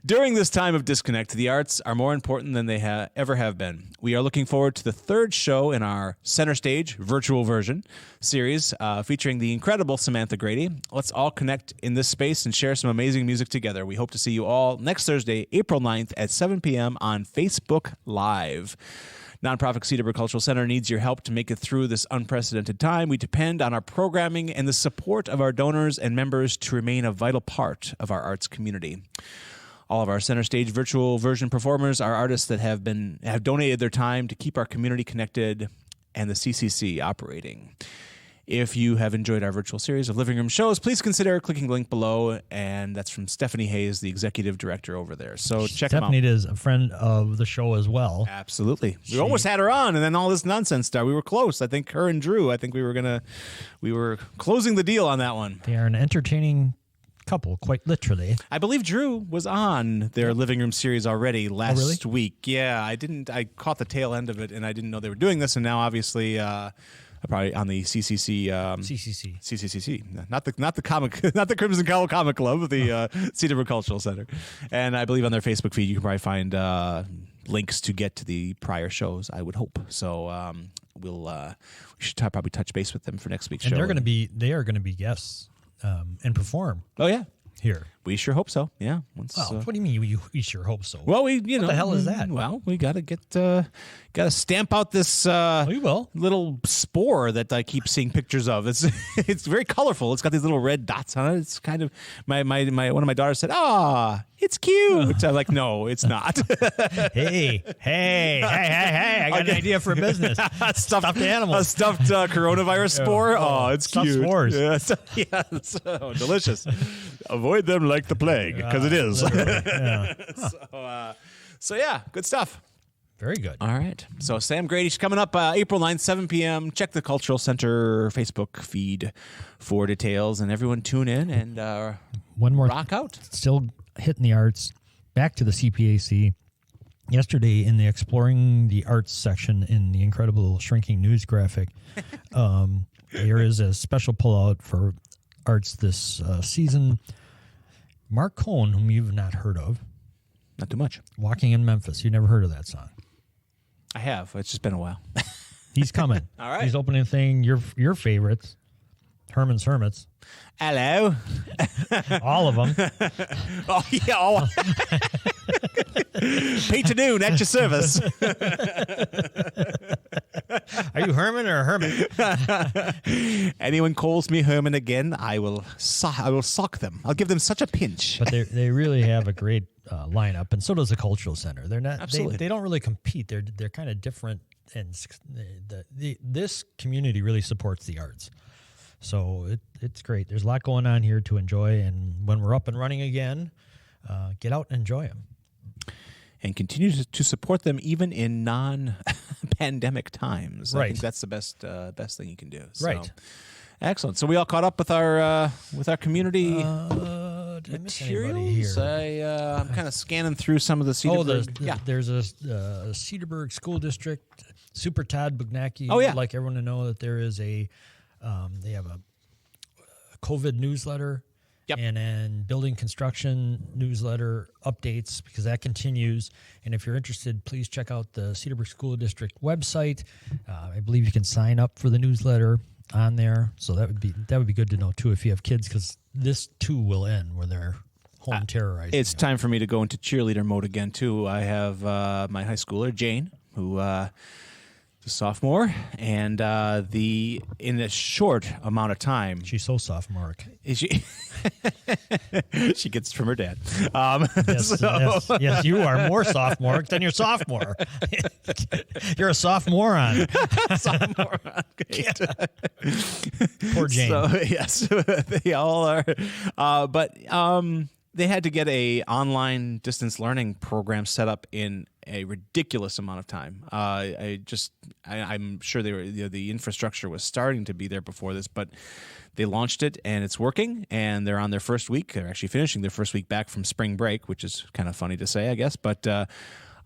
During this time of disconnect, the arts are more important than they ever have been. We are looking forward to the third show in our Center Stage virtual version series featuring the incredible Samantha Grady. Let's all connect in this space and share some amazing music together. We hope to see you all next Thursday, April 9th at 7 p.m. on Facebook Live. Nonprofit Cedarburg Cultural Center needs your help to make it through this unprecedented time. We depend on our programming and the support of our donors and members to remain a vital part of our arts community. All of our Center Stage virtual version performers are artists that have donated their time to keep our community connected and the CCC operating. If you have enjoyed our virtual series of living room shows, please consider clicking the link below. And that's from Stephanie Hayes, the executive director over there. So check them out. Stephanie is a friend of the show as well. Absolutely. We almost had her on, and then all this nonsense started. We were close. I think her and Drew, we were closing the deal on that one. They are an entertaining couple, quite literally. I believe Drew was on their living room series already last week. Yeah, I caught the tail end of it, and I didn't know they were doing this, and now obviously probably on the CCC, not the comic, not the Crimson Cowl Comic Club, the Cedarburg Cultural Center, and I believe on their Facebook feed you can probably find links to get to the prior shows. I would hope so. We should probably touch base with them for next week's show. They are going to be guests and perform. Oh yeah, here. We sure hope so. Yeah. What do you mean you sure hope so? Well, what the hell is that? Well, we got to stamp out this we will. little spore that I keep seeing pictures of. It's very colorful. It's got these little red dots on it. It's kind of my one of my daughters said, it's cute. I'm like, no, it's not. Hey, I got an idea for a business. Stuffed animals. A stuffed coronavirus spore. Oh, it's stuffed cute. spores. Yeah, delicious. Avoid them like the plague, because it is. Yeah. So yeah, good stuff. Very good. All right. So Sam Grady's coming up April 9th, 7 p.m. Check the Cultural Center Facebook feed for details, and everyone tune in and one more rock out. Still hitting the arts. Back to the CPAC. Yesterday in the Exploring the Arts section in the incredible shrinking news graphic, there is a special pullout for arts this season. Mark Cohn, whom you've not heard of. Not too much. Walking in Memphis. You never heard of that song? I have. It's just been a while. He's coming. All right. He's opening a thing. Your favorites. Herman's Hermits. Hello. All of them. Oh, yeah. Peter Noon at your service. Are you Herman or Hermit? Anyone calls me Herman again, I will sock them. I'll give them such a pinch. But they really have a great lineup, and so does the Cultural Center. They're not. Absolutely. They don't really compete. They're kind of different, and this community really supports the arts. So it's great. There's a lot going on here to enjoy, and when we're up and running again, get out and enjoy them. And continue to support them even in non-pandemic times. Right. I think that's the best thing you can do. So, right. Excellent. So we all caught up with our community Did I miss anybody materials. here? I'm kind of scanning through some of the Cedarburg. There's a Cedarburg School District. Super Todd Bugnacki Oh, yeah. would like everyone to know that there is they have a COVID newsletter. Yep. And then building construction newsletter updates, because that continues. And if you're interested, please check out the Cedarburg School District website. I believe you can sign up for the newsletter on there. So that would be good to know too if you have kids, because this too will end where they're home terrorizing. It's time for me to go into cheerleader mode again too. I have my high schooler Jane, who is a sophomore, and in a short amount of time, She's so sophomoric. is she she gets from her dad. Yes, you are more sophomoric than your sophomore. You're a sophomore. Sophomore. Poor Jane. So yes, they all are. But they had to get a online distance learning program set up in a ridiculous amount of time. I'm sure the infrastructure was starting to be there before this, but they launched it and it's working, and they're on their first week. They're actually finishing their first week back from spring break, which is kind of funny to say, I guess. But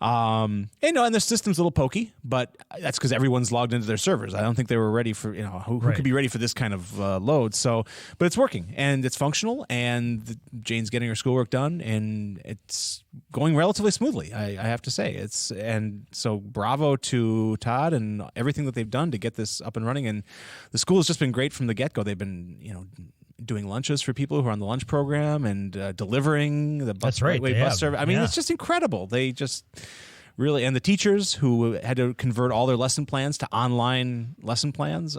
and their system's a little pokey, but that's because everyone's logged into their servers. I don't think they were ready for, who Right. could be ready for this kind of load. So, but it's working and it's functional, and Jane's getting her schoolwork done, and it's going relatively smoothly. I have to say and so bravo to Todd and everything that they've done to get this up and running. And the school has just been great from the get-go. They've been, doing lunches for people who are on the lunch program and delivering the bus, That's right, they bus have. service. I mean, Yeah. it's just incredible. They just really, and the teachers who had to convert all their lesson plans to online lesson plans.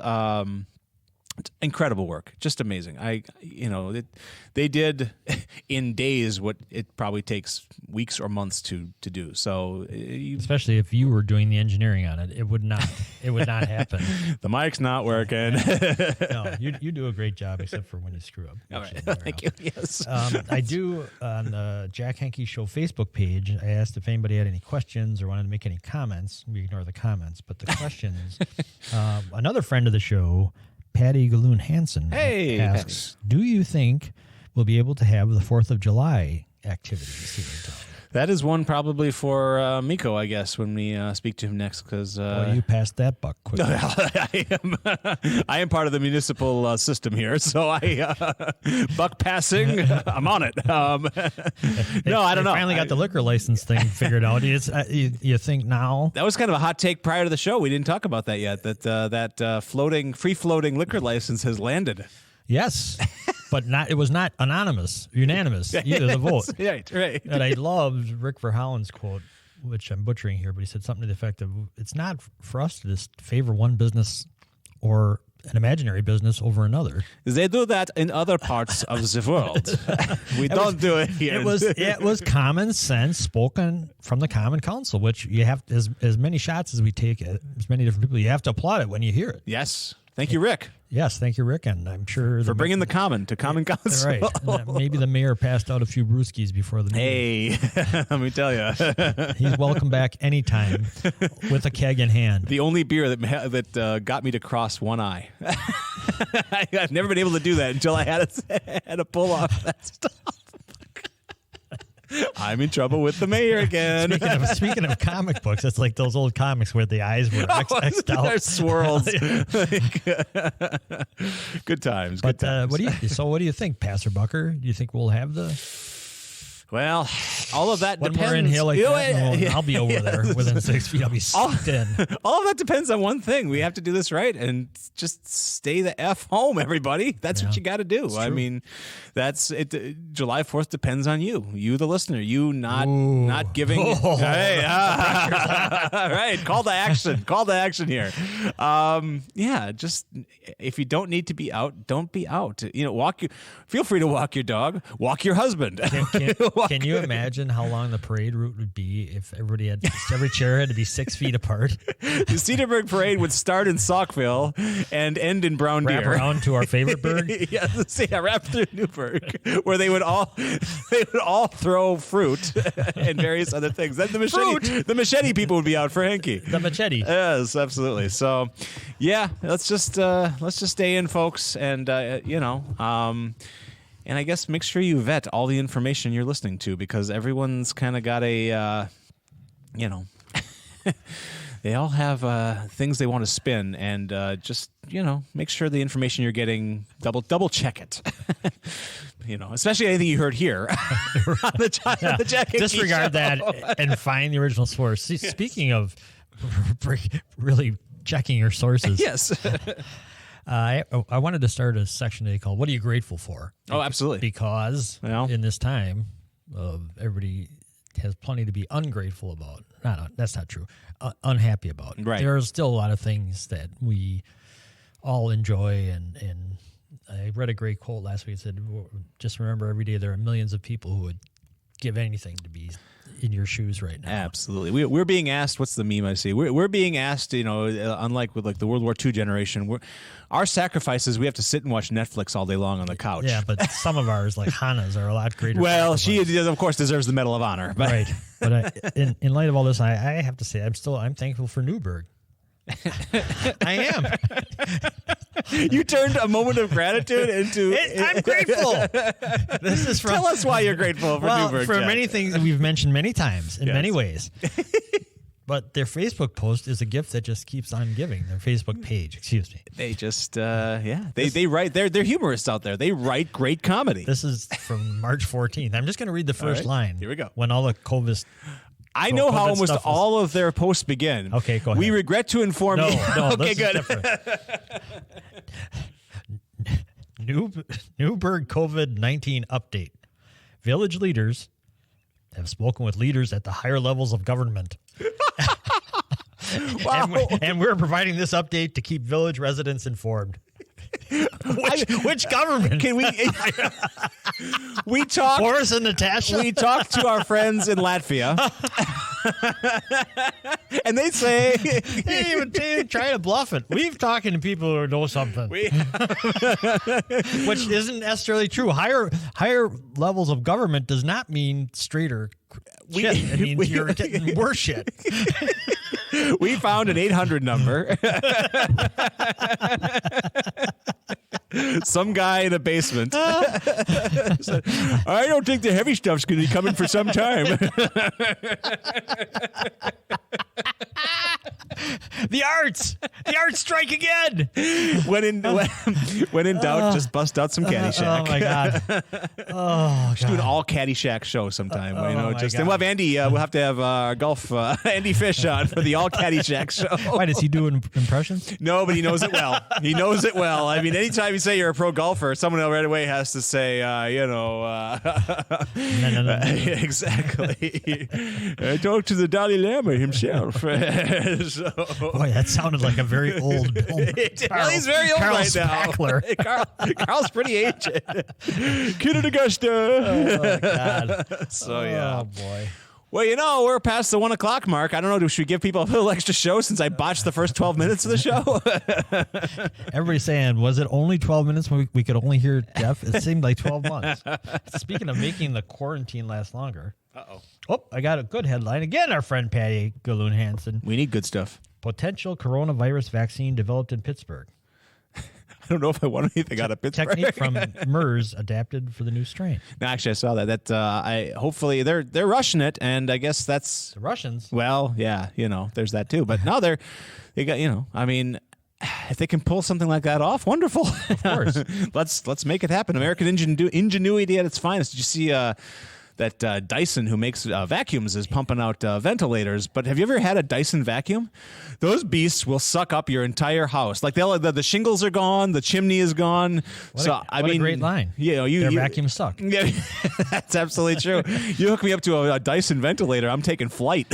Incredible work, just amazing. They did in days what it probably takes weeks or months to do. So, especially if you were doing the engineering on it, it would not happen. The mic's not working. No, you do a great job, except for when you screw up. All right, thank you. Yes, I do on the Jack Henke Show Facebook page. I asked if anybody had any questions or wanted to make any comments. We ignore the comments, but the questions. Another friend of the show, Patty Galoon Hansen, asks, do you think we'll be able to have the 4th of July activities here in town? That is one probably for Miko, I guess, when we speak to him next. Because you passed that buck quickly. I am part of the municipal system here, so buck passing, I'm on it. No, I don't know. Finally got the liquor license thing figured out. You think now? That was kind of a hot take prior to the show. We didn't talk about that yet. That free floating liquor license has landed. Yes. But it was not unanimous, either the vote. Right. And I loved Rick Verhouwen's quote, which I'm butchering here, but he said something to the effect of, it's not for us to just favor one business or an imaginary business over another. They do that in other parts of the world. We don't do it here. It was common sense spoken from the Common Council, which you have, as many shots as we take it, as many different people, you have to applaud it when you hear it. Yes. Thank you, Rick. Yes, thank you, Rick, and I'm sure for bringing the Common to Common Council. Right. Maybe the mayor passed out a few brewskis before the meeting. Hey, let me tell you, he's welcome back anytime with a keg in hand. The only beer that got me to cross one eye. I've never been able to do that until I had to pull off that stuff. I'm in trouble with the mayor again. Speaking of comic books, it's like those old comics where the eyes were X'd out. They're swirls. Good times. But good times. What do you think, Pastor Bucker? Do you think we'll have the? Well, all of that depends. When we're in here like that, I'll be over there within 6 feet. I'll be sucked in. All of that depends on one thing. We have to do this right and just stay the F home, everybody. That's what you got to do. I mean, that's it. July 4th depends on you, the listener. You not giving. Hey, right. Call to action here. Just if you don't need to be out, don't be out. Feel free to walk your dog. Walk your husband. Can you imagine how long the parade route would be if every chair had to be 6 feet apart? The Cedarburg Parade would start in Saukville and end in Brown Deer. Wrap around to our favorite burg? Wrap through Newburgh, where they would all throw fruit and various other things. Then the machete people would be out for Henke. The machete. Yes, absolutely. So, let's just stay in, folks, and and I guess make sure you vet all the information you're listening to, because everyone's kind of got a, they all have things they want to spin, and just make sure the information you're getting, double check it. Especially anything you heard here on the Jack Henke Disregard show. that and find the original source. See, speaking of really checking your sources, yes. I wanted to start a section today called "What are you grateful for?" Oh, absolutely. Because in this time, everybody has plenty to be ungrateful about. No, that's not true. Unhappy about. Right. There are still a lot of things that we all enjoy, and I read a great quote last week. It said, "Just remember, every day there are millions of people who would give anything to be in your shoes right now." Absolutely. We're being asked, what's the meme I see? We're being asked, unlike with the World War II generation, our sacrifices, we have to sit and watch Netflix all day long on the couch. Yeah, but some of ours, like Hannah's, are a lot greater. Well, she, of course, deserves the Medal of Honor. But. Right. But in light of all this, I have to say, I'm thankful for Newburgh. I am. You turned a moment of gratitude into. I'm grateful. This is Tell us why you're grateful for Newburgh. For many things that we've mentioned many times in many ways. But their Facebook post is a gift that just keeps on giving. Their Facebook page, excuse me. They just, they write. They're humorists out there. They write great comedy. This is from March 14th. I'm just going to read the first line. Here we go. When all the COVID. I know how almost all of their posts begin. Okay, go ahead. We regret to inform you. No, okay, good. Newburgh COVID-19 update. Village leaders have spoken with leaders at the higher levels of government. Wow. And we're providing this update to keep village residents informed. Which government? Can we? We talked. Boris and Natasha. We talked to our friends in Latvia, and they say They even try to bluff it. We've talking to people who know something, which isn't necessarily true. Higher levels of government does not mean straighter shit. It means you're getting worse shit. We found an 800 number. Some guy in a basement. Said, I don't think the heavy stuff's going to be coming for some time. The arts strike again. When in doubt, just bust out some Caddyshack. Oh my god! Oh, just do an all Caddyshack show sometime. And we'll have Andy. We'll have to have our golf Andy Fish on for the all Caddyshack show. Why does he do impressions? No, but he knows it well. He knows it well. I mean, anytime you say you're a pro golfer, someone right away has to say, No. Exactly. I talked to the Dalai Lama himself. So. Boy, that sounded like a very old Bill. Well, he's very old Carl right now. Carl's pretty aged. Kid at Augusta. Oh, God. So, yeah. Oh, boy. Well, we're past the 1 o'clock mark. I don't know. Should we give people a little extra show since I botched the first 12 minutes of the show? Everybody's saying, was it only 12 minutes when we could only hear Jeff? It seemed like 12 months. Speaking of making the quarantine last longer. Oh, I got a good headline. Again, our friend Patty Galoon Hansen. We need good stuff. Potential coronavirus vaccine developed in Pittsburgh. I don't know if I want anything out of Pittsburgh. Technique from MERS adapted for the new strain. No, actually, I saw that. Hopefully they're rushing it, and I guess that's the Russians. Well, yeah, there's that too. But no, they got I mean, if they can pull something like that off, wonderful. Of course, let's make it happen. American ingenuity at its finest. Did you see? That Dyson, who makes vacuums, is pumping out ventilators. But have you ever had a Dyson vacuum? Those beasts will suck up your entire house. Like the shingles are gone, the chimney is gone. What a great line. Their vacuums suck. Yeah, that's absolutely true. You hook me up to a Dyson ventilator, I'm taking flight.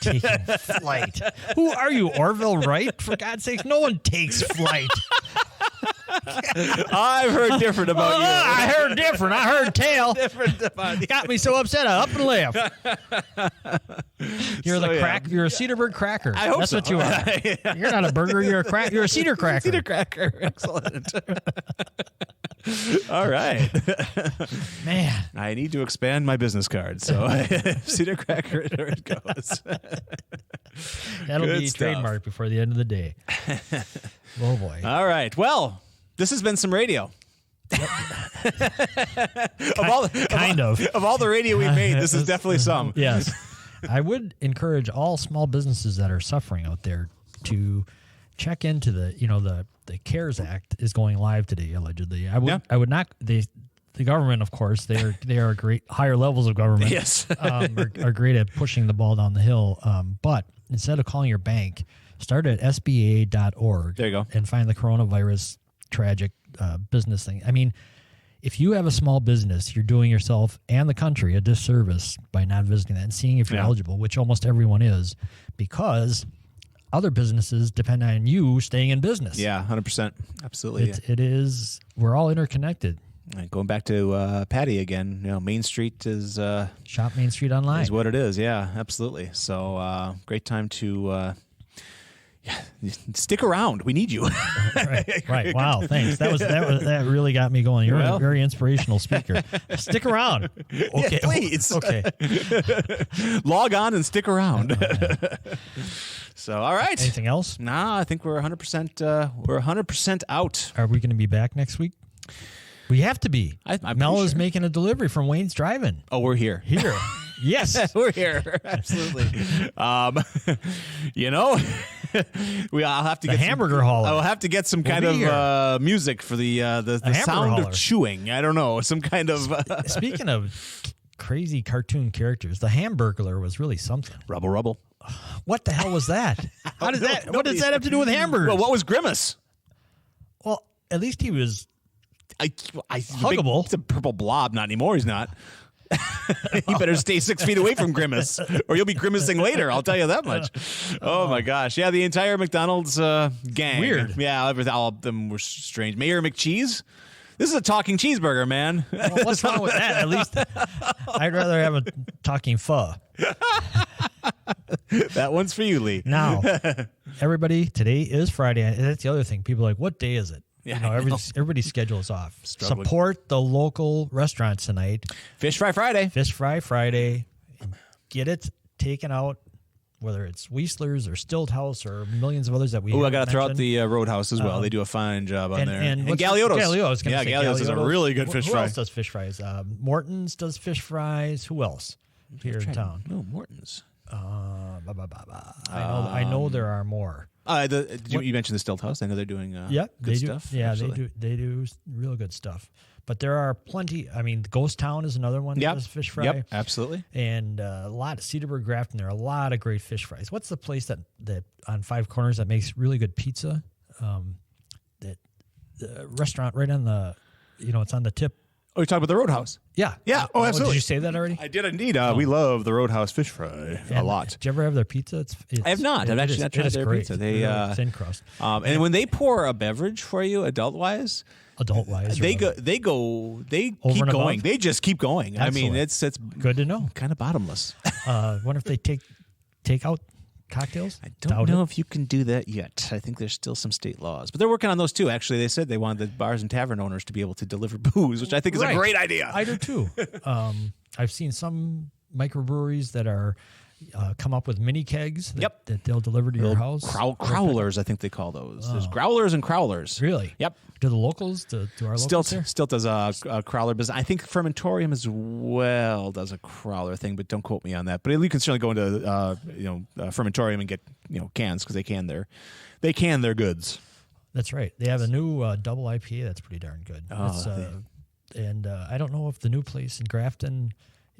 Taking flight. Who are you, Orville Wright? For God's sakes, no one takes flight. I've heard different about you. I heard different. I heard tale. Different about you. Got me so upset. I up and left. You're You're a Cedarburg cracker. I hope That's so. what you are. Yeah. You're not a burger. You're a cracker. You're a cedar cracker. Cedar cracker. Excellent. All right. Man. I need to expand my business card. So Cedar cracker, there it goes. That'll Good be stuff. trademarked before the end of the day. Oh, boy. All right. Well, this has been some radio. Of all the radio we've made, this is definitely some. Yes. I would encourage all small businesses that are suffering out there to check into the CARES Act is going live today, allegedly. I would not. The government, of course, they are great. Higher levels of government, yes, are great at pushing the ball down the hill. But instead of calling your bank, start at SBA.org. There you go, and find the coronavirus tragic business thing. I mean, if you have a small business, you're doing yourself and the country a disservice by not visiting that and seeing if you're eligible, which almost everyone is, because other businesses depend on you staying in business. Yeah, 100%. Absolutely. It is. We're all interconnected. Right, going back to Patty again, Main Street is Shop Main Street online is what it is. Yeah, absolutely. So great time to stick around. We need you. Right. Wow. Thanks. That really got me going. You're a very inspirational speaker. Stick around. Okay. Yeah, please. Okay. Log on and stick around. So, all right. Anything else? Nah, I think we're 100%. We're 100% out. Are we going to be back next week? We have to be. Mel is making a delivery from Wayne's Drive-In. Oh, we're here. Here. Yes. We're here. Absolutely. I'll have to get hamburger hauler. I'll have to get some kind of music for the sound hauler. of chewing. I don't know. Some kind of Speaking of crazy cartoon characters, the Hamburglar was really something. Rubble. What the hell was that? What does that have to do with hamburgers? Well, what was Grimace? Well, at least he was huggable. Huggable. He's a purple blob. Not anymore. He's not. You better stay 6 feet away from Grimace, or you'll be grimacing later. I'll tell you that much. Oh my gosh! Yeah, the entire McDonald's gang. Weird. Yeah, all of them were strange. Mayor McCheese. This is a talking cheeseburger, man. Well, what's wrong with that? At least I'd rather have a talking pho. That one's for you, Lee. Now, everybody, today is Friday. And that's the other thing. People are like, what day is it? Yeah, everybody's schedule is off. Struggling. Support the local restaurants tonight. Fish Fry Friday. Fish Fry Friday. And get it taken out, whether it's Whistler's or Stilt House or millions of others that we. Oh, I got to throw out mentioned. the Roadhouse as well. They do a fine job on there. And Galeotto's. Galeotto's. Yeah, Galeotto's is a really good fish who fry. Who else does fish fries? Morton's does fish fries. Who else here in town? No, Morton's. I know there are more. You mentioned the Stilt House. I know they're doing good stuff. Yeah, absolutely. they do real good stuff. But there are plenty. I mean, Ghost Town is another one that does fish fry. Yep, absolutely. And a lot of Cedarburg Grafton. There are a lot of great fish fries. What's the place that on Five Corners that makes really good pizza? That the restaurant right on the, it's on the tip. Oh, you're talking about the Roadhouse? Yeah. Yeah. Oh, absolutely. Did you say that already? I did indeed. We love the Roadhouse fish fry a lot. Did you ever have their pizza? I have not. I've actually not tried their great. pizza. They thin crust. And when they pour a beverage for you, adult-wise, they keep and going. above? They just keep going. Excellent. I mean, it's good to know. kind of bottomless. Wonder if they take out cocktails? I don't know if you can do that yet. I think there's still some state laws, but they're working on those too. Actually, they said they wanted the bars and tavern owners to be able to deliver booze, which I think is a great idea. I do too. I've seen some microbreweries that are come up with mini kegs that they'll deliver to your house. Crowlers, I think they call those. There's growlers and crowlers. Really? Yep. Do the locals, do our locals here? Stilt does a crowler business. I think Fermentorium as well does a crowler thing, but don't quote me on that. But you can certainly go into Fermentorium and get cans because they can their goods. That's right. They have a new double IPA that's pretty darn good. And I don't know if the new place in Grafton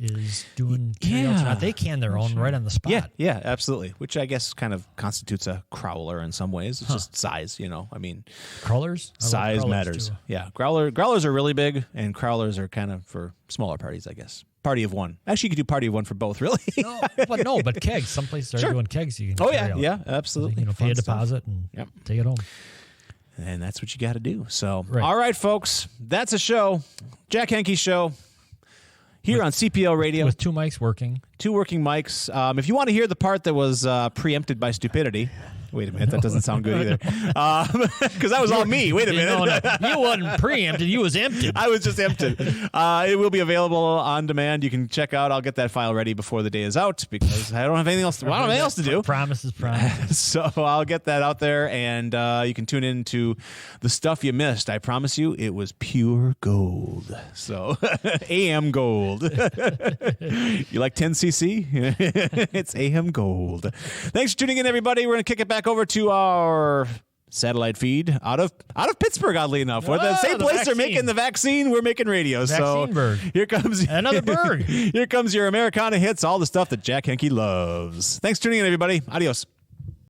is doing carryouts or not. They can their own right on the spot. Yeah, absolutely. Which I guess kind of constitutes a crowler in some ways. It's just size, I mean, crawlers? Size matters. Too. Yeah, growlers are really big, and crowlers are kind of for smaller parties, I guess. Party of one. Actually, you could do party of one for both, really. But kegs. Some places are doing kegs. You can carry out. Yeah, absolutely. So pay a deposit and take it home. And that's what you got to do. So, all right, folks, that's a show. Jack Henke Show. Here on CPL Radio. With 2 mics working. 2 working mics. If you want to hear the part that was preempted by stupidity. Wait a minute. That doesn't sound good either. Because that was all me. Wait a minute. No. You wasn't preempted. You was empted. I was just empted. It will be available on demand. You can check out. I'll get that file ready before the day is out because I don't have anything else to do. Promises. So I'll get that out there, and you can tune in to the stuff you missed. I promise you, it was pure gold. So AM gold. You like 10cc? It's AM gold. Thanks for tuning in, everybody. We're going to kick it back over to our satellite feed out of Pittsburgh, oddly enough. We're the same place they're making the vaccine, we're making radio. Vaccine-burg. So here comes another bird. Here comes your Americana hits, all the stuff that Jack Henke loves. Thanks for tuning in, everybody. Adios.